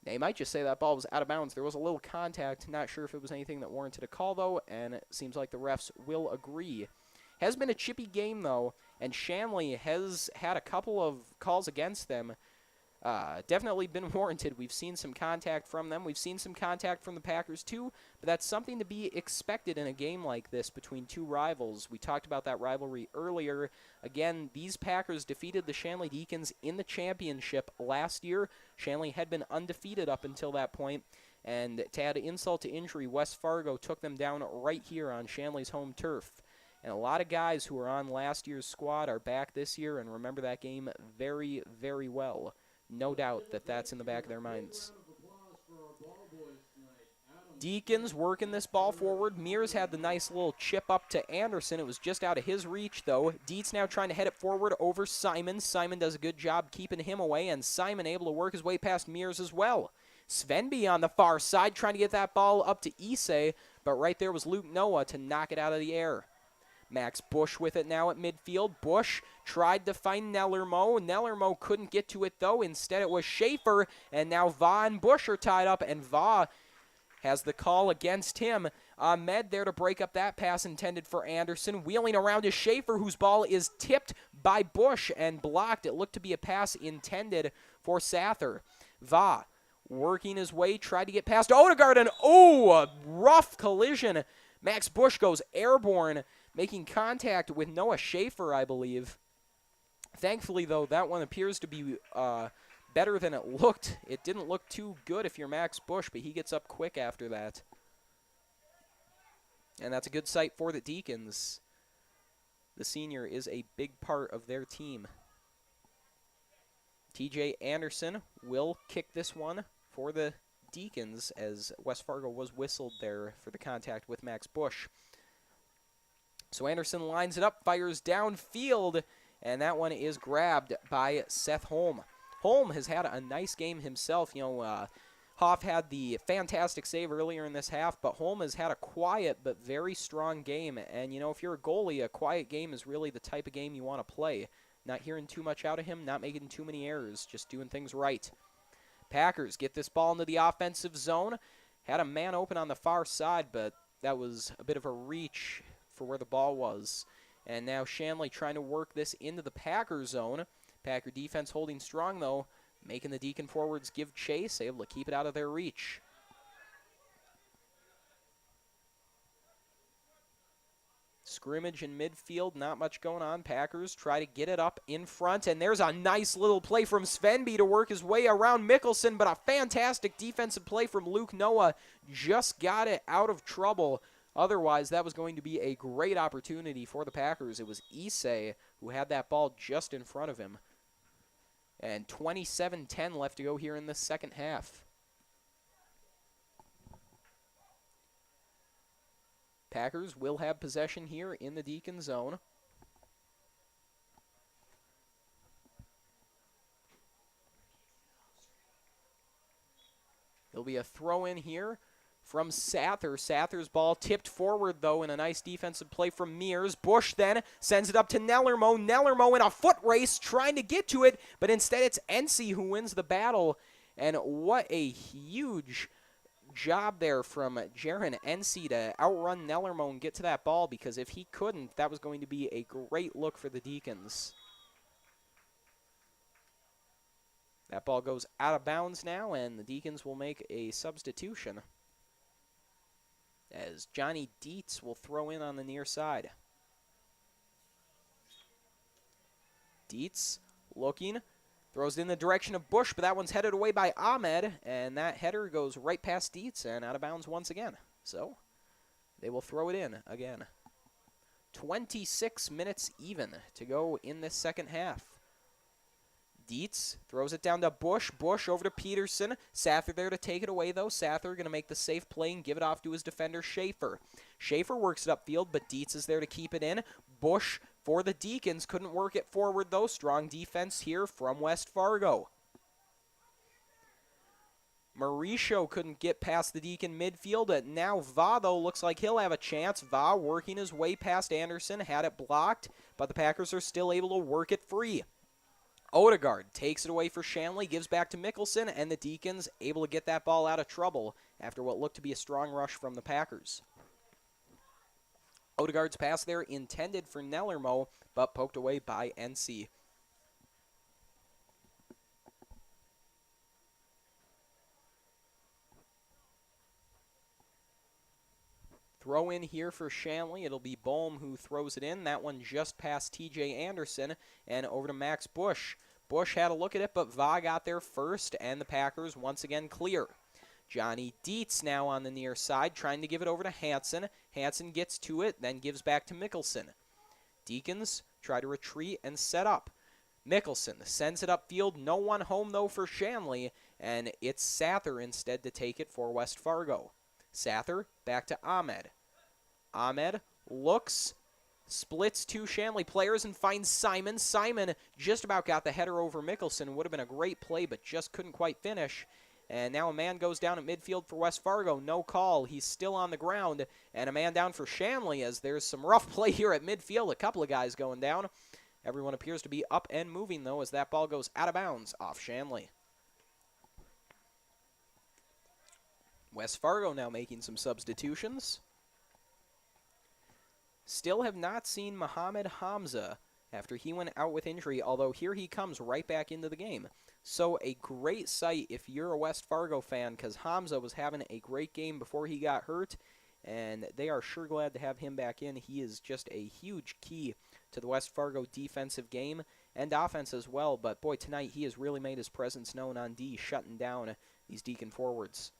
Speaker 1: They might just say that ball was out of bounds. There was a little contact. Not sure if it was anything that warranted a call, though, and it seems like the refs will agree. Has been a chippy game, though, and Shanley has had a couple of calls against them. Definitely been warranted. We've seen some contact from them. We've seen some contact from the Packers, too, but that's something to be expected in a game like this between two rivals. We talked about that rivalry earlier. Again, these Packers defeated the Shanley Deacons in the championship last year. Shanley had been undefeated up until that point, and to add insult to injury, West Fargo took them down right here on Shanley's home turf. And a lot of guys who were on last year's squad are back this year and remember that game very, very well. No doubt that that's in the back of their minds. Deacons working this ball forward. Mears had the nice little chip up to Anderson. It was just out of his reach, though. Dietz now trying to head it forward over Simon. Simon does a good job keeping him away, and Simon able to work his way past Mears as well. Svenby on the far side trying to get that ball up to Issei, but right there was Luke Noah to knock it out of the air. Max Bush with it now at midfield. Bush tried to find Nellermo. Nellermo couldn't get to it, though. Instead, it was Schaefer, and now Va and Bush are tied up, and Va has the call against him. Ahmed there to break up that pass intended for Anderson. Wheeling around to Schaefer, whose ball is tipped by Bush and blocked. It looked to be a pass intended for Sather. Va working his way, tried to get past Odegaard, and a rough collision. Max Bush goes airborne, making contact with Noah Schaefer, I believe. Thankfully, though, that one appears to be better than it looked. It didn't look too good if you're Max Bush, but he gets up quick after that. And that's a good sight for the Deacons. The senior is a big part of their team. TJ Anderson will kick this one for the Deacons as West Fargo was whistled there for the contact with Max Bush. So Anderson lines it up, fires downfield, and that one is grabbed by Seth Holm. Holm has had a nice game himself. Hoff had the fantastic save earlier in this half, but Holm has had a quiet but very strong game. And, if you're a goalie, a quiet game is really the type of game you want to play. Not hearing too much out of him, not making too many errors, just doing things right. Packers get this ball into the offensive zone. Had a man open on the far side, but that was a bit of a reach for where the ball was. And now Shanley trying to work this into the Packer zone. Packer defense holding strong, though, making the Deacon forwards give chase, able to keep it out of their reach. Scrimmage in midfield, not much going on. Packers try to get it up in front, and there's a nice little play from Svenby to work his way around Mickelson, but a fantastic defensive play from Luke Noah. Just got it out of trouble. Otherwise, that was going to be a great opportunity for the Packers. It was Issei who had that ball just in front of him. And 27-10 left to go here in the second half. Packers will have possession here in the Deacon zone. There'll be a throw in here from Sather. Sather's ball tipped forward, though, in a nice defensive play from Mears. Bush then sends it up to Nellermo. Nellermo in a foot race trying to get to it, but instead it's NC who wins the battle. And what a huge job there from Jaron NC to outrun Nellermo and get to that ball, because if he couldn't, that was going to be a great look for the Deacons. That ball goes out of bounds now, and the Deacons will make a substitution as Johnny Dietz will throw in on the near side. Dietz looking, throws it in the direction of Bush, but that one's headed away by Ahmed, and that header goes right past Dietz and out of bounds once again. So they will throw it in again. 26 minutes even to go in this second half. Dietz throws it down to Bush. Bush over to Peterson. Sather there to take it away, though. Sather going to make the safe play and give it off to his defender, Schaefer. Schaefer works it upfield, but Dietz is there to keep it in. Bush for the Deacons. Couldn't work it forward, though. Strong defense here from West Fargo. Mauricio couldn't get past the Deacon midfield. Now Va, though, looks like he'll have a chance. Va working his way past Anderson. Had it blocked, but the Packers are still able to work it free. Odegaard takes it away for Shanley, gives back to Mickelson, and the Deacons able to get that ball out of trouble after what looked to be a strong rush from the Packers. Odegaard's pass there intended for Nellermo, but poked away by NC. Throw in here for Shanley. It'll be Bohm who throws it in. That one just past TJ Anderson and over to Max Bush. Bush had a look at it, but Va got there first, and the Packers once again clear. Johnny Dietz now on the near side, trying to give it over to Hansen. Hansen gets to it, then gives back to Mickelson. Deacons try to retreat and set up. Mickelson sends it upfield. No one home, though, for Shanley, and it's Sather instead to take it for West Fargo. Sather back to Ahmed. Ahmed looks, splits two Shanley players and finds Simon. Simon just about got the header over Mickelson. Would have been a great play, but just couldn't quite finish. And now a man goes down at midfield for West Fargo. No call. He's still on the ground. And a man down for Shanley as there's some rough play here at midfield. A couple of guys going down. Everyone appears to be up and moving, though, as that ball goes out of bounds off Shanley. West Fargo now making some substitutions. Still have not seen Mohamed Hamza after he went out with injury, although here he comes right back into the game. So a great sight if you're a West Fargo fan, because Hamza was having a great game before he got hurt, and they are sure glad to have him back in. He is just a huge key to the West Fargo defensive game and offense as well, but boy, tonight he has really made his presence known on D, shutting down these Deacon forwards.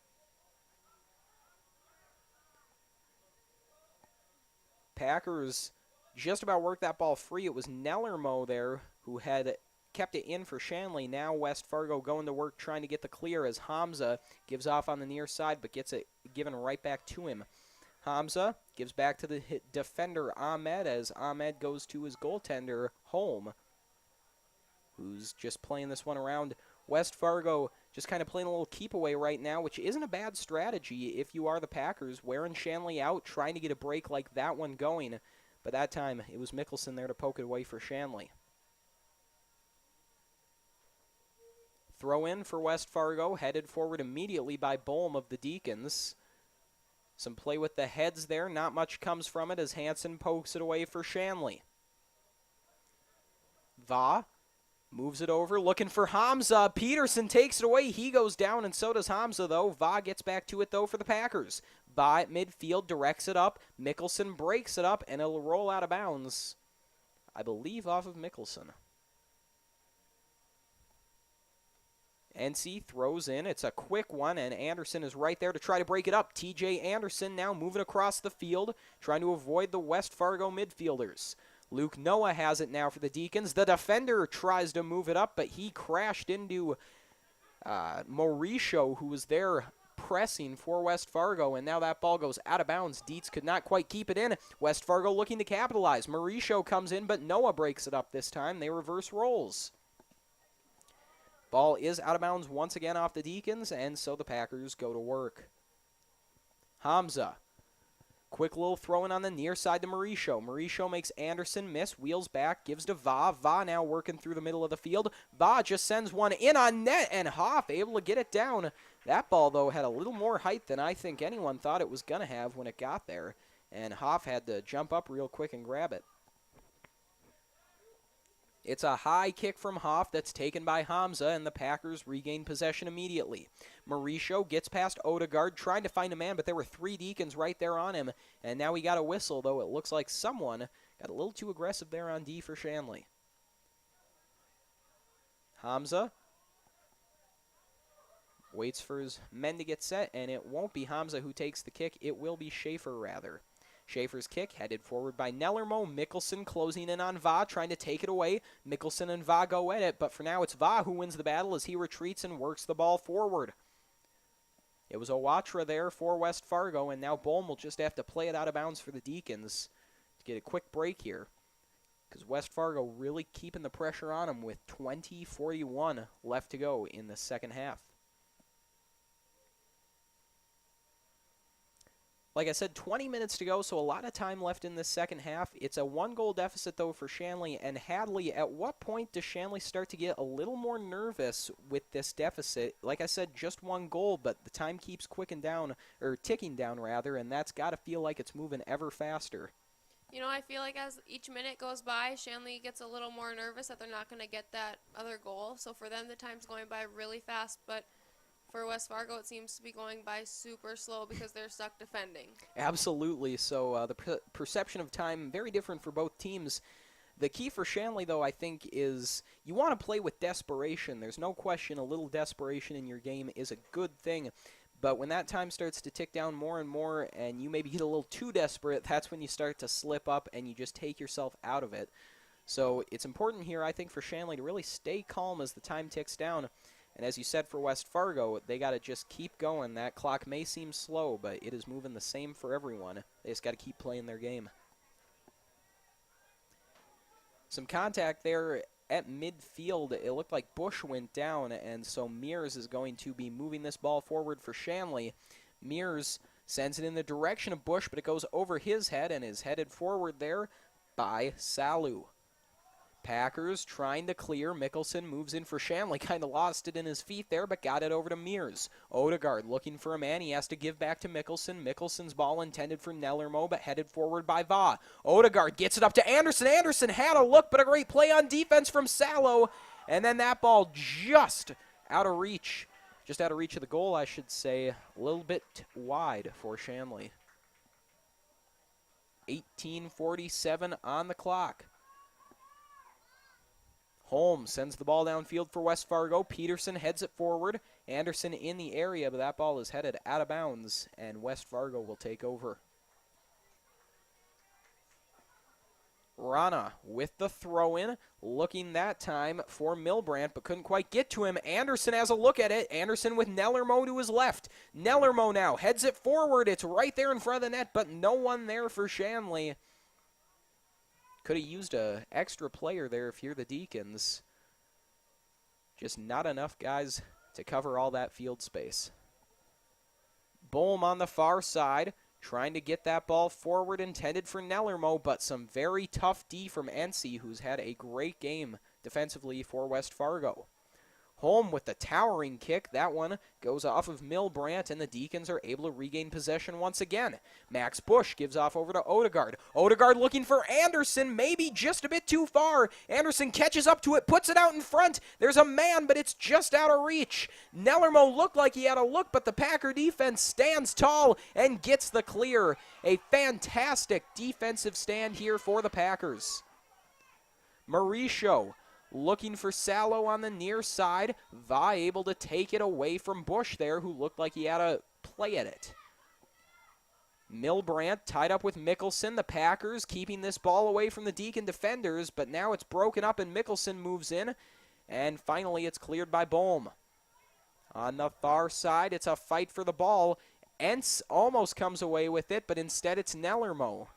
Speaker 1: Packers just about worked that ball free. It was Nellermo there who had kept it in for Shanley. Now West Fargo going to work trying to get the clear as Hamza gives off on the near side but gets it given right back to him. Hamza gives back to the defender Ahmed as Ahmed goes to his goaltender Holm, who's just playing this one around. West Fargo just kind of playing a little keep away right now, which isn't a bad strategy if you are the Packers, wearing Shanley out, trying to get a break like that one going. But that time, it was Mickelson there to poke it away for Shanley. Throw in for West Fargo, headed forward immediately by Bohm of the Deacons. Some play with the heads there, not much comes from it as Hansen pokes it away for Shanley. Va moves it over, looking for Hamza. Peterson takes it away. He goes down, and so does Hamza, though. Va gets back to it, though, for the Packers. Va at midfield, directs it up. Mickelson breaks it up, and it'll roll out of bounds, I believe, off of Mickelson. NC throws in. It's a quick one, and Anderson is right there to try to break it up. TJ Anderson now moving across the field, trying to avoid the West Fargo midfielders. Luke Noah has it now for the Deacons. The defender tries to move it up, but he crashed into Mauricio, who was there pressing for West Fargo, and now that ball goes out of bounds. Dietz could not quite keep it in. West Fargo looking to capitalize. Mauricio comes in, but Noah breaks it up this time. They reverse roles. Ball is out of bounds once again off the Deacons, and so the Packers go to work. Hamza. Quick little throw in on the near side to Mauricio. Mauricio makes Anderson miss, wheels back, gives to Va. Va now working through the middle of the field. Va just sends one in on net, and Hoff able to get it down. That ball, though, had a little more height than I think anyone thought it was going to have when it got there, and Hoff had to jump up real quick and grab it. It's a high kick from Hoff that's taken by Hamza, and the Packers regain possession immediately. Mauricio gets past Odegaard, trying to find a man, but there were 3 Deacons right there on him, and now he got a whistle, though it looks like someone got a little too aggressive there on D for Shanley. Hamza waits for his men to get set, and it won't be Hamza who takes the kick. It will be Schaefer, rather. Schaefer's kick headed forward by Nellermo. Mickelson closing in on Va, trying to take it away. Mickelson and Va go at it, but for now it's Va who wins the battle as he retreats and works the ball forward. It was Owatra there for West Fargo, and now Bohm will just have to play it out of bounds for the Deacons to get a quick break here, because West Fargo really keeping the pressure on them with 20:41 left to go in the second half. Like I said, 20 minutes to go, so a lot of time left in this second half. It's a 1-goal deficit, though, for Shanley. And Hadley, at what point does Shanley start to get a little more nervous with this deficit? Like I said, just 1 goal, but the time keeps ticking down, and that's got to feel like it's moving ever faster.
Speaker 2: You know, I feel like as each minute goes by, Shanley gets a little more nervous that they're not going to get that other goal. So for them, the time's going by really fast, but for West Fargo, it seems to be going by super slow because they're stuck defending.
Speaker 1: Absolutely. So the perception of time, very different for both teams. The key for Shanley, though, I think, is you want to play with desperation. There's no question a little desperation in your game is a good thing. But when that time starts to tick down more and more and you maybe get a little too desperate, that's when you start to slip up and you just take yourself out of it. So it's important here, I think, for Shanley to really stay calm as the time ticks down. And as you said for West Fargo, they got to just keep going. That clock may seem slow, but it is moving the same for everyone. They just got to keep playing their game. Some contact there at midfield. It looked like Bush went down, and so Mears is going to be moving this ball forward for Shanley. Mears sends it in the direction of Bush, but it goes over his head and is headed forward there by Salu. Packers trying to clear. Mickelson moves in for Shanley. Kind of lost it in his feet there, but got it over to Mears. Odegaard looking for a man. He has to give back to Mickelson. Mickelson's ball intended for Nellermo, but headed forward by Va. Odegaard gets it up to Anderson. Anderson had a look, but a great play on defense from Salo. And then that ball just out of reach. Just out of reach of the goal, I should say. A little bit wide for Shanley. 18:47 on the clock. Holmes sends the ball downfield for West Fargo. Peterson heads it forward. Anderson in the area, but that ball is headed out of bounds, and West Fargo will take over. Rana with the throw-in, looking that time for Milbrandt, but couldn't quite get to him. Anderson has a look at it. Anderson with Nellermo to his left. Nellermo now heads it forward. It's right there in front of the net, but no one there for Shanley. Could have used an extra player there if you're the Deacons. Just not enough guys to cover all that field space. Bohm on the far side, trying to get that ball forward, intended for Nellermo, but some very tough D from Ency, who's had a great game defensively for West Fargo. Holm with the towering kick. That one goes off of Milbrandt, and the Deacons are able to regain possession once again. Max Bush gives off over to Odegaard. Odegaard looking for Anderson, maybe just a bit too far. Anderson catches up to it, puts it out in front. There's a man, but it's just out of reach. Nellermo looked like he had a look, but the Packer defense stands tall and gets the clear. A fantastic defensive stand here for the Packers. Mauricio looking for Salo on the near side. Va able to take it away from Bush there, who looked like he had a play at it. Milbrandt tied up with Mickelson. The Packers keeping this ball away from the Deacon defenders, but now it's broken up and Mickelson moves in. And finally it's cleared by Bohm. On the far side, it's a fight for the ball. Entz almost comes away with it, but instead it's Nellermo.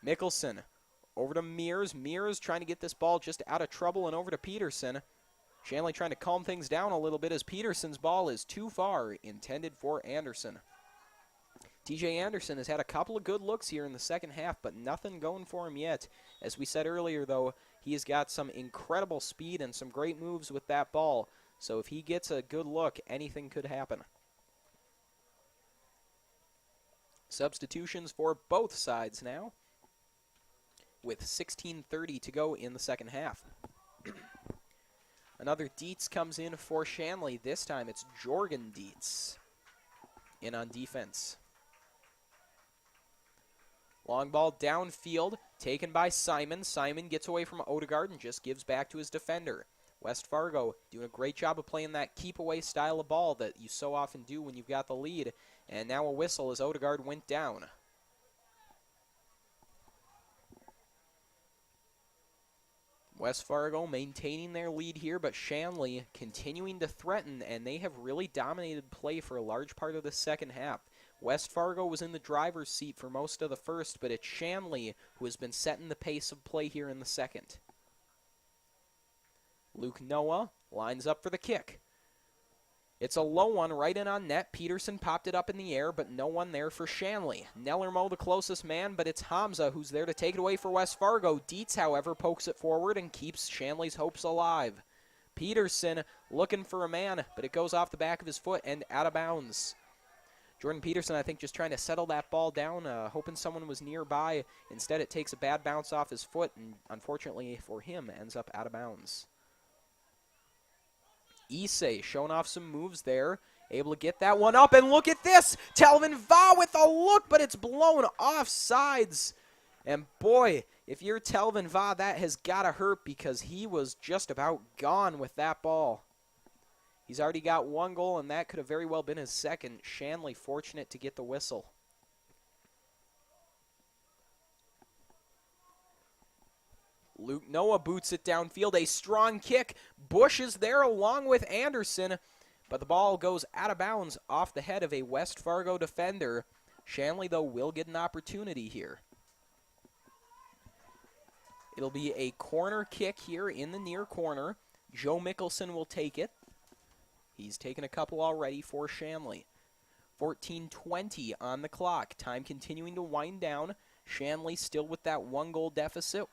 Speaker 1: Mickelson over to Mears. Mears trying to get this ball just out of trouble and over to Peterson. Shanley trying to calm things down a little bit as Peterson's ball is too far, intended for Anderson. TJ Anderson has had a couple of good looks here in the second half, but nothing going for him yet. As we said earlier, though, he has got some incredible speed and some great moves with that ball. So if he gets a good look, anything could happen. Substitutions for both sides now, with 16:30 to go in the second half. Another Dietz comes in for Shanley. This time it's Jorgen Dietz in on defense. Long ball downfield, taken by Simon. Simon gets away from Odegaard and just gives back to his defender. West Fargo doing a great job of playing that keep-away style of ball that you so often do when you've got the lead. And now a whistle as Odegaard went down. West Fargo maintaining their lead here, but Shanley continuing to threaten, and they have really dominated play for a large part of the second half. West Fargo was in the driver's seat for most of the first, but it's Shanley who has been setting the pace of play here in the second. Luke Noah lines up for the kick. It's a low one right in on net. Peterson popped it up in the air, but no one there for Shanley. Nellermo the closest man, but it's Hamza who's there to take it away for West Fargo. Dietz, however, pokes it forward and keeps Shanley's hopes alive. Peterson looking for a man, but it goes off the back of his foot and out of bounds. Jordan Peterson, I think, just trying to settle that ball down, hoping someone was nearby. Instead, it takes a bad bounce off his foot, and unfortunately for him, ends up out of bounds. Issei showing off some moves there, able to get that one up, and look at this! Telvin Va with a look, but it's blown off sides. And boy, if you're Telvin Va, that has got to hurt because he was just about gone with that ball. He's already got one goal, and that could have very well been his second. Shanley fortunate to get the whistle. Luke Noah boots it downfield. A strong kick. Bush is there along with Anderson, but the ball goes out of bounds off the head of a West Fargo defender. Shanley, though, will get an opportunity here. It'll be a corner kick here in the near corner. Joe Mickelson will take it. He's taken a couple already for Shanley. 14:20 on the clock. Time continuing to wind down. Shanley still with that one-goal deficit.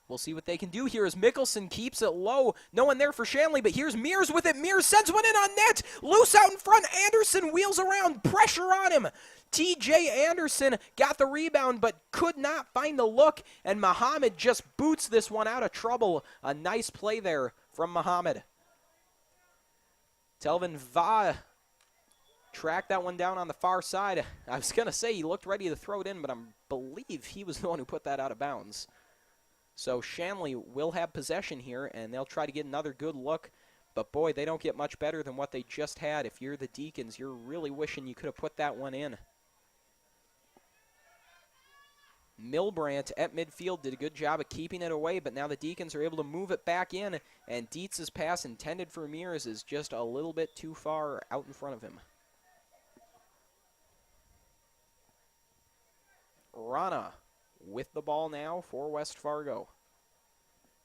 Speaker 1: We'll see what they can do here as Mickelson keeps it low. No one there for Shanley, but here's Mears with it. Mears sends one in on net. Loose out in front. Anderson wheels around. Pressure on him. TJ Anderson got the rebound, but could not find the look, and Muhammad just boots this one out of trouble. A nice play there from Muhammad. Telvin Va tracked that one down on the far side. I was going to say he looked ready to throw it in, but I believe he was the one who put that out of bounds. So Shanley will have possession here, and they'll try to get another good look. But boy, they don't get much better than what they just had. If you're the Deacons, you're really wishing you could have put that one in. Milbrandt at midfield did a good job of keeping it away, but now the Deacons are able to move it back in, and Dietz's pass intended for Mears is just a little bit too far out in front of him. Rana with the ball now for West Fargo.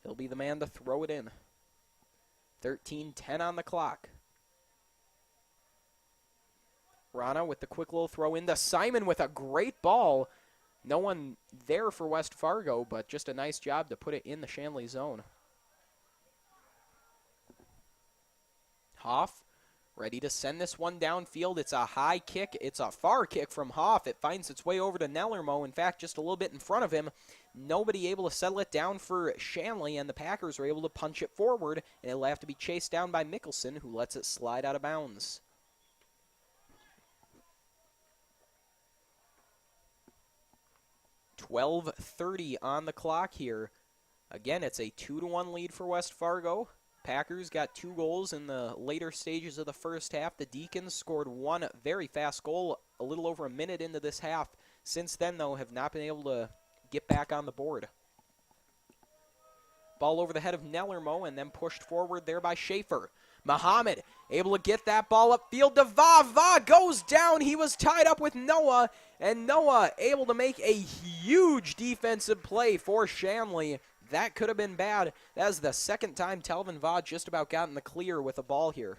Speaker 1: He'll be the man to throw it in. 13:10 on the clock. Rana with the quick little throw into Simon with a great ball. No one there for West Fargo, but just a nice job to put it in the Shanley zone. Hoff ready to send this one downfield. It's a high kick. It's a far kick from Hoff. It finds its way over to Nellermo. In fact, just a little bit in front of him. Nobody able to settle it down for Shanley, and the Packers are able to punch it forward, and it'll have to be chased down by Mickelson, who lets it slide out of bounds. .12:30 on the clock here. Again, it's a 2-1 lead for West Fargo. Packers got 2 goals in the later stages of the first half. The Deacons scored one very fast goal a little over a minute into this half. Since then, though, have not been able to get back on the board. Ball over the head of Nellermo and then pushed forward there by Schaefer. Muhammad able to get that ball upfield to Va. Va goes down. He was tied up with Noah, and Noah able to make a huge defensive play for Shanley. That could have been bad. That is the second time Telvin Va just about got in the clear with a ball here.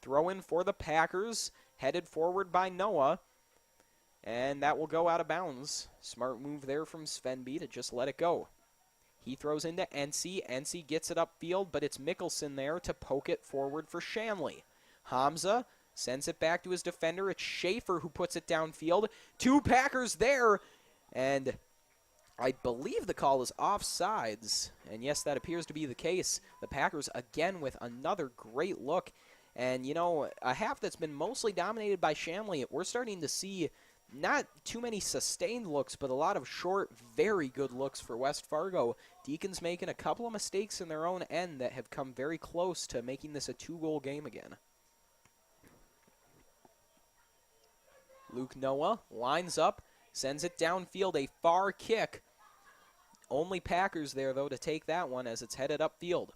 Speaker 1: Throw in for the Packers, headed forward by Noah, and that will go out of bounds. Smart move there from Svenby to just let it go. He throws into NC. NC gets it upfield, but it's Mickelson there to poke it forward for Shanley. Hamza sends it back to his defender. It's Schaefer who puts it downfield. 2 Packers there, and I believe the call is offsides. And yes, that appears to be the case. The Packers again with another great look. And, you know, a half that's been mostly dominated by Shanley, we're starting to see not too many sustained looks, but a lot of short, very good looks for West Fargo. Deacons making a couple of mistakes in their own end that have come very close to making this a 2-goal game again. Luke Noah lines up, sends it downfield, a far kick. Only Packers there, though, to take that one as it's headed upfield.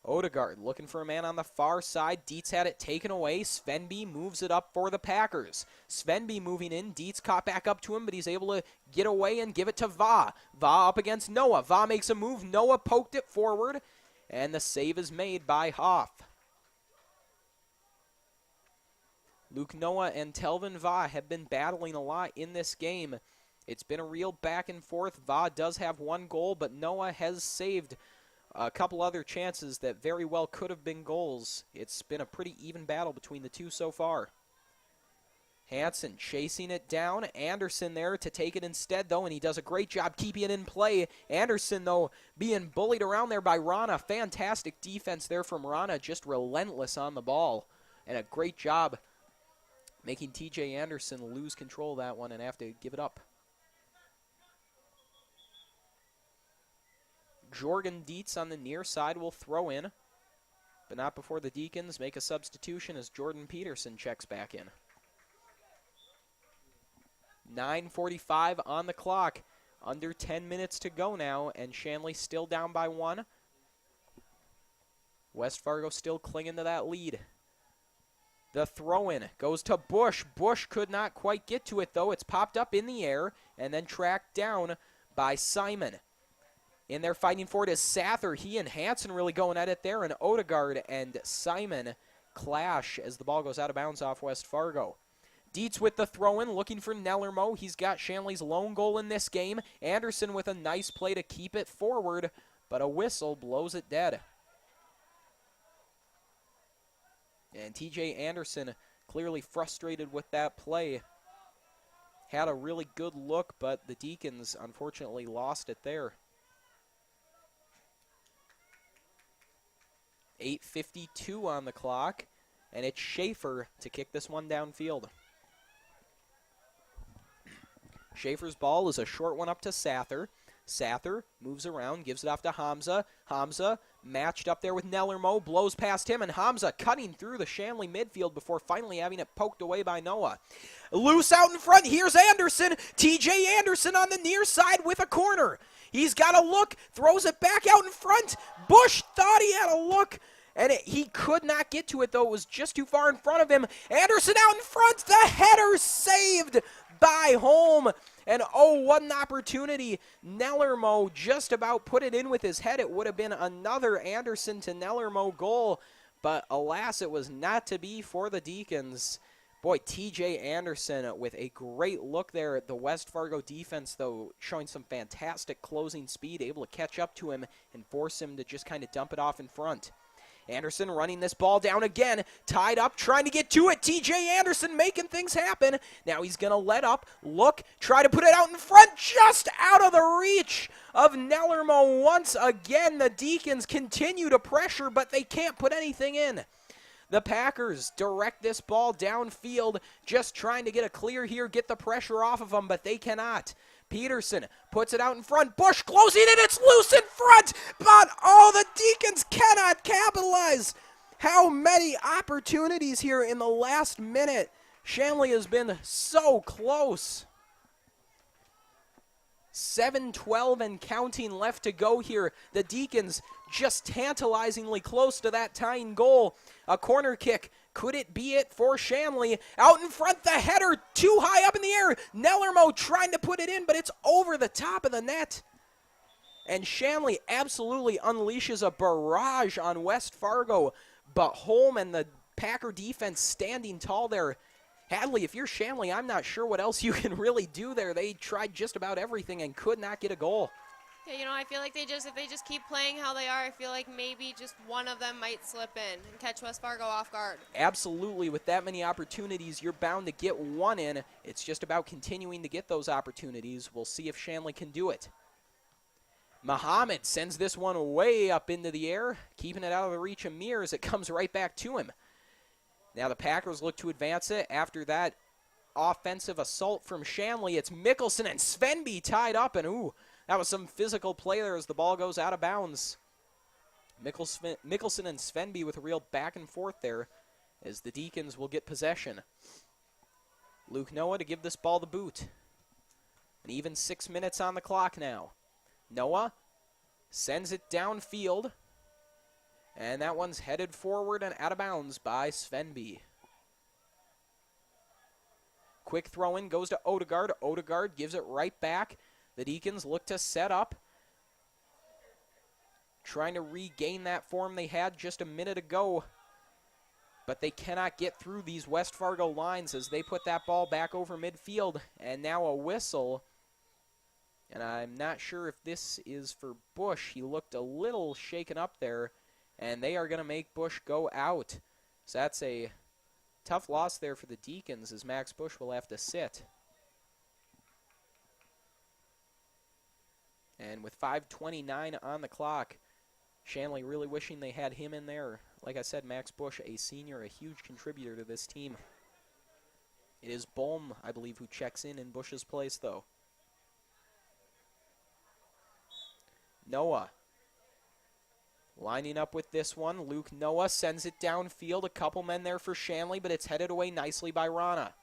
Speaker 1: Odegaard looking for a man on the far side. Dietz had it taken away. Svenby moves it up for the Packers. Svenby moving in. Dietz caught back up to him, but he's able to get away and give it to Va. Va up against Noah. Va makes a move. Noah poked it forward, and the save is made by Hoff. Luke Noah and Telvin Va have been battling a lot in this game. It's been a real back and forth. Va does have 1 goal, but Noah has saved a couple other chances that very well could have been goals. It's been a pretty even battle between the two so far. Hansen chasing it down. Anderson there to take it instead, though, and he does a great job keeping it in play. Anderson, though, being bullied around there by Rana. Fantastic defense there from Rana, just relentless on the ball. And a great job making TJ Anderson lose control of that one and have to give it up. Jorgen Dietz on the near side will throw in, but not before the Deacons make a substitution as Jordan Peterson checks back in. 9:45 on the clock. Under 10 minutes to go now, and Shanley still down by 1. West Fargo still clinging to that lead. The throw-in goes to Bush. Bush could not quite get to it, though. It's popped up in the air and then tracked down by Simon. In there fighting for it is Sather. He and Hansen really going at it there, and Odegaard and Simon clash as the ball goes out of bounds off West Fargo. Dietz with the throw-in, looking for Nellermo. He's got Shanley's lone goal in this game. Anderson with a nice play to keep it forward, but a whistle blows it dead. And TJ Anderson clearly frustrated with that play. Had a really good look, but the Deacons unfortunately lost it there. 8:52 on the clock, and it's Schaefer to kick this one downfield. Schaefer's ball is a short one up to Sather. Sather moves around, gives it off to Hamza. Hamza matched up there with Nellermo, blows past him, and Hamza cutting through the Shanley midfield before finally having it poked away by Noah. Loose out in front, here's Anderson. TJ Anderson on the near side with a corner. He's got a look, throws it back out in front. Bush thought he had a look, and he could not get to it, though. It was just too far in front of him. Anderson out in front, the header saved by Holm. And oh, what an opportunity. Nellermo just about put it in with his head. It would have been another Anderson to Nellermo goal, but alas, it was not to be for the Deacons. Boy, TJ Anderson with a great look there at the West Fargo defense, though, showing some fantastic closing speed, able to catch up to him and force him to just kind of dump it off in front. Anderson running this ball down again, tied up, trying to get to it. TJ Anderson making things happen. Now he's going to let up, look, try to put it out in front, just out of the reach of Nellermo. Once again, the Deacons continue to pressure, but they can't put anything in. The Packers direct this ball downfield, just trying to get a clear here, get the pressure off of them, but they cannot. Peterson puts it out in front. Bush closing it. It's loose in front. But, oh, the Deacons cannot capitalize. How many opportunities here in the last minute. Shanley has been so close. 7:12 and counting left to go here. The Deacons just tantalizingly close to that tying goal. A corner kick. Could it be it for Shanley? Out in front, the header too high up in the air. Nellermo trying to put it in, but it's over the top of the net. And Shanley absolutely unleashes a barrage on West Fargo. But Holm and the Packer defense standing tall there. Hadley, if you're Shanley, I'm not sure what else you can really do there. They tried just about everything and could not get a goal.
Speaker 2: Yeah, you know, I feel like if they just keep playing how they are, I feel like maybe just one of them might slip in and catch West Fargo off guard.
Speaker 1: Absolutely. With that many opportunities, you're bound to get one in. It's just about continuing to get those opportunities. We'll see if Shanley can do it. Muhammad sends this one way up into the air, keeping it out of the reach of Mears. It comes right back to him. Now the Packers look to advance it. After that offensive assault from Shanley, it's Mickelson and Svenby tied up, and ooh, that was some physical play there as the ball goes out of bounds. Mickelson and Svenby with a real back and forth there as the Deacons will get possession. Luke Noah to give this ball the boot. And even 6 minutes on the clock now. Noah sends it downfield. And that one's headed forward and out of bounds by Svenby. Quick throw in goes to Odegaard. Odegaard gives it right back. The Deacons look to set up. Trying to regain that form they had just a minute ago. But they cannot get through these West Fargo lines as they put that ball back over midfield. And now a whistle. And I'm not sure if this is for Bush. He looked a little shaken up there. And they are going to make Bush go out. So that's a tough loss there for the Deacons as Max Bush will have to sit. And with 5:29 on the clock, Shanley really wishing they had him in there. Like I said, Max Bush, a senior, a huge contributor to this team. It is Bohm, I believe, who checks in Bush's place, though. Noah lining up with this one. Luke Noah sends it downfield. A couple men there for Shanley, but it's headed away nicely by Rana.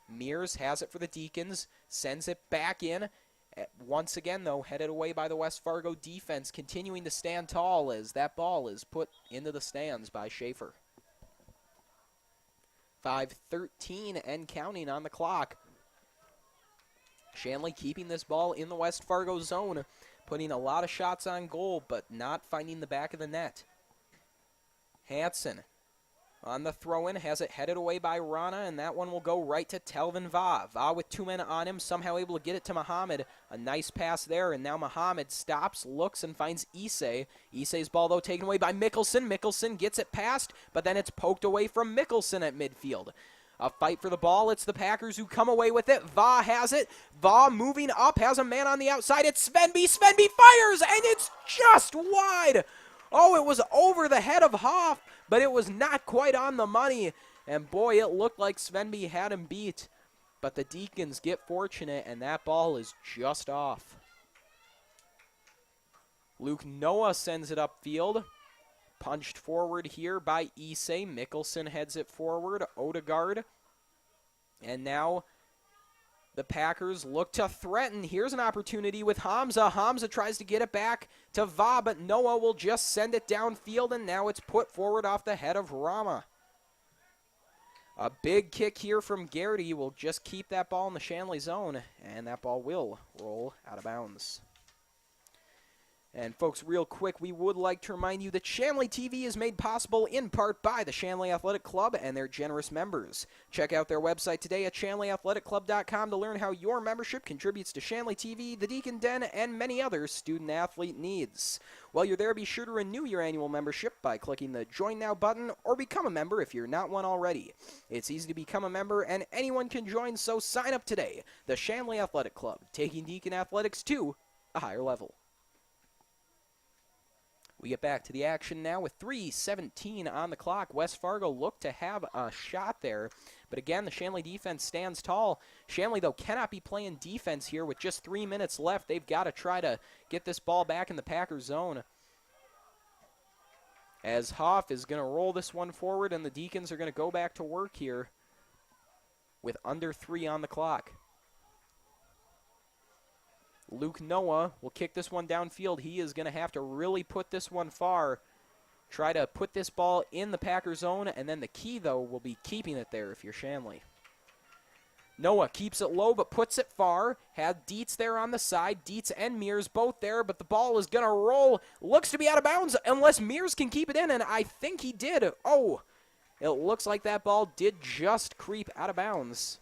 Speaker 1: Mears has it for the Deacons. Sends it back in. Once again, though, headed away by the West Fargo defense, continuing to stand tall as that ball is put into the stands by Schaefer. 5:13 and counting on the clock. Shanley keeping this ball in the West Fargo zone, putting a lot of shots on goal, but not finding the back of the net. Hansen on the throw-in, has it headed away by Rana, and that one will go right to Telvin Va. Va with two men on him, somehow able to get it to Muhammad. A nice pass there, and now Muhammad stops, looks, and finds Issei. Issei's ball, though, taken away by Mickelson. Mickelson gets it past, but then it's poked away from Mickelson at midfield. A fight for the ball. It's the Packers who come away with it. Va has it. Va moving up, has a man on the outside. It's Svenby. Svenby fires, and it's just wide. Oh, it was over the head of Hoff, but it was not quite on the money. And boy, it looked like Svenby had him beat. But the Deacons get fortunate, and that ball is just off. Luke Noah sends it upfield. Punched forward here by Issei. Mickelson heads it forward. Odegaard. And now the Packers look to threaten. Here's an opportunity with Hamza. Hamza tries to get it back to Va, but Noah will just send it downfield, and now it's put forward off the head of Rama. A big kick here from Garrity will just keep that ball in the Shanley zone, and that ball will roll out of bounds. And folks, real quick, we would like to remind you that Shanley TV is made possible in part by the Shanley Athletic Club and their generous members. Check out their website today at ShanleyAthleticClub.com to learn how your membership contributes to Shanley TV, the Deacon Den, and many other student-athlete needs. While you're there, be sure to renew your annual membership by clicking the Join Now button or become a member if you're not one already. It's easy to become a member, and anyone can join, so sign up today. The Shanley Athletic Club, taking Deacon athletics to a higher level. We get back to the action now with 3:17 on the clock. West Fargo looked to have a shot there, but again, the Shanley defense stands tall. Shanley, though, cannot be playing defense here with just 3 minutes left. They've got to try to get this ball back in the Packers zone. As Hoff is going to roll this one forward, and the Deacons are going to go back to work here with under 3 on the clock. Luke Noah will kick this one downfield. He is going to have to really put this one far. Try to put this ball in the Packer zone, and then the key, though, will be keeping it there if you're Shanley. Noah keeps it low but puts it far. Had Dietz there on the side. Dietz and Mears both there, but the ball is going to roll. Looks to be out of bounds unless Mears can keep it in, and I think he did. Oh, it looks like that ball did just creep out of bounds.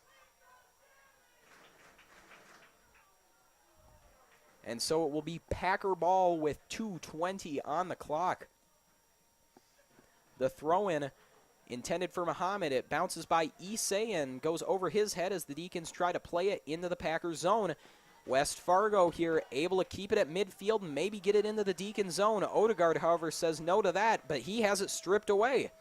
Speaker 1: And so it will be Packer ball with 2:20 on the clock. The throw-in intended for Muhammad. It bounces by Issei and goes over his head as the Deacons try to play it into the Packer zone. West Fargo here able to keep it at midfield and maybe get it into the Deacon zone. Odegaard, however, says no to that, but he has it stripped away.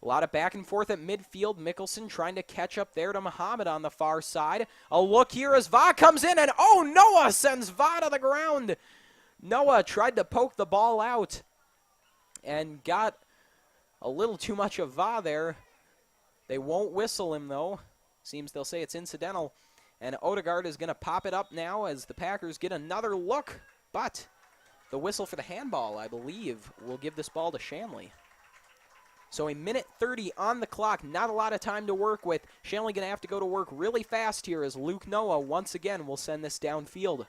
Speaker 1: A lot of back and forth at midfield. Mickelson trying to catch up there to Muhammad on the far side. A look here as Va comes in, and oh, Noah sends Va to the ground. Noah tried to poke the ball out and got a little too much of Va there. They won't whistle him, though. Seems they'll say it's incidental. And Odegaard is going to pop it up now as the Packers get another look. But the whistle for the handball, I believe, will give this ball to Shanley. So a minute 30 on the clock, not a lot of time to work with. Shanley going to have to go to work really fast here as Luke Noah once again will send this downfield.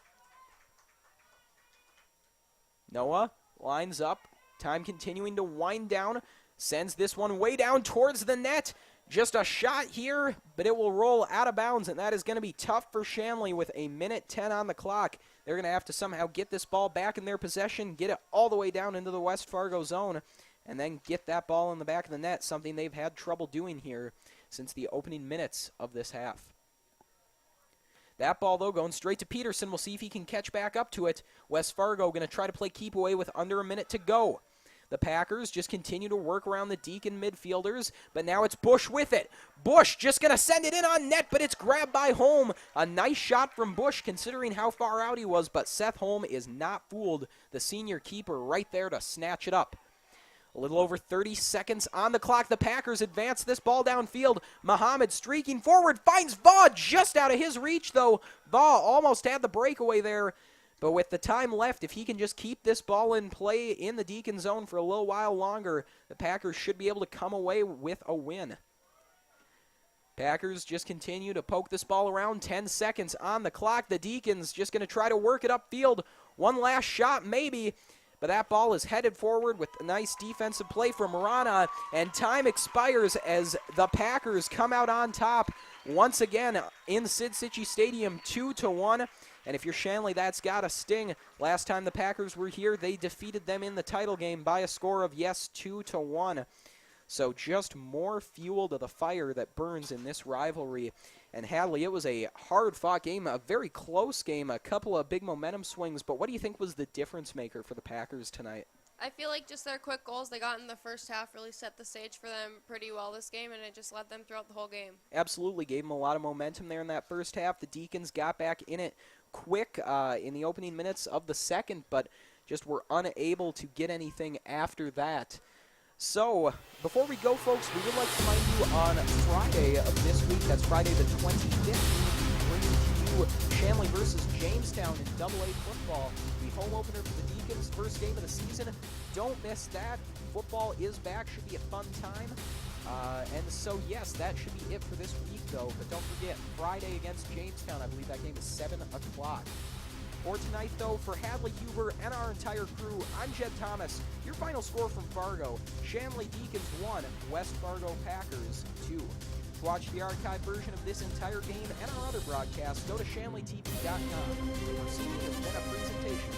Speaker 1: Noah lines up, time continuing to wind down, sends this one way down towards the net. Just a shot here, but it will roll out of bounds, and that is going to be tough for Shanley with a minute 10 on the clock. They're going to have to somehow get this ball back in their possession, get it all the way down into the West Fargo zone, and then get that ball in the back of the net, something they've had trouble doing here since the opening minutes of this half. That ball, though, going straight to Peterson. We'll see if he can catch back up to it. West Fargo going to try to play keep away with under a minute to go. The Packers just continue to work around the Deacon midfielders, but now it's Bush with it. Bush just going to send it in on net, but it's grabbed by Holm. A nice shot from Bush considering how far out he was, but Seth Holm is not fooled. The senior keeper right there to snatch it up. A little over 30 seconds on the clock. The Packers advance this ball downfield. Muhammad streaking forward, finds Vaugh just out of his reach, though. Vaugh almost had the breakaway there. But with the time left, if he can just keep this ball in play in the Deacon zone for a little while longer, the Packers should be able to come away with a win. Packers just continue to poke this ball around. 10 seconds on the clock. The Deacons just going to try to work it upfield. One last shot maybe. But that ball is headed forward with a nice defensive play from Marana, and time expires as the Packers come out on top once again in Sid Cichy Stadium, 2-1. And if you're Shanley, that's got to sting. Last time the Packers were here, they defeated them in the title game by a score of, yes, 2-1. So just more fuel to the fire that burns in this rivalry. And Hadley, it was a hard-fought game, a very close game, a couple of big momentum swings. But what do you think was the difference maker for the Packers tonight?
Speaker 2: I feel like just their quick goals they got in the first half really set the stage for them pretty well this game, and it just led them throughout the whole game.
Speaker 1: Absolutely, gave them a lot of momentum there in that first half. The Deacons got back in it quick in the opening minutes of the second, but just were unable to get anything after that. So, before we go, folks, we would like to remind you on Friday of this week, that's Friday the 25th, we'll be bringing to you Shanley versus Jamestown in AA football. The home opener for the Deacons, first game of the season. Don't miss that. Football is back, should be a fun time. And so, yes, that should be it for this week, though. But don't forget, Friday against Jamestown, I believe that game is 7 o'clock. For tonight, though, for Hadley Huber and our entire crew, I'm Jed Thomas. Your final score from Fargo, Shanley Deacons 1, West Fargo Packers 2. To watch the archived version of this entire game and our other broadcasts, go to ShanleyTV.com. Proceeding has been a presentation.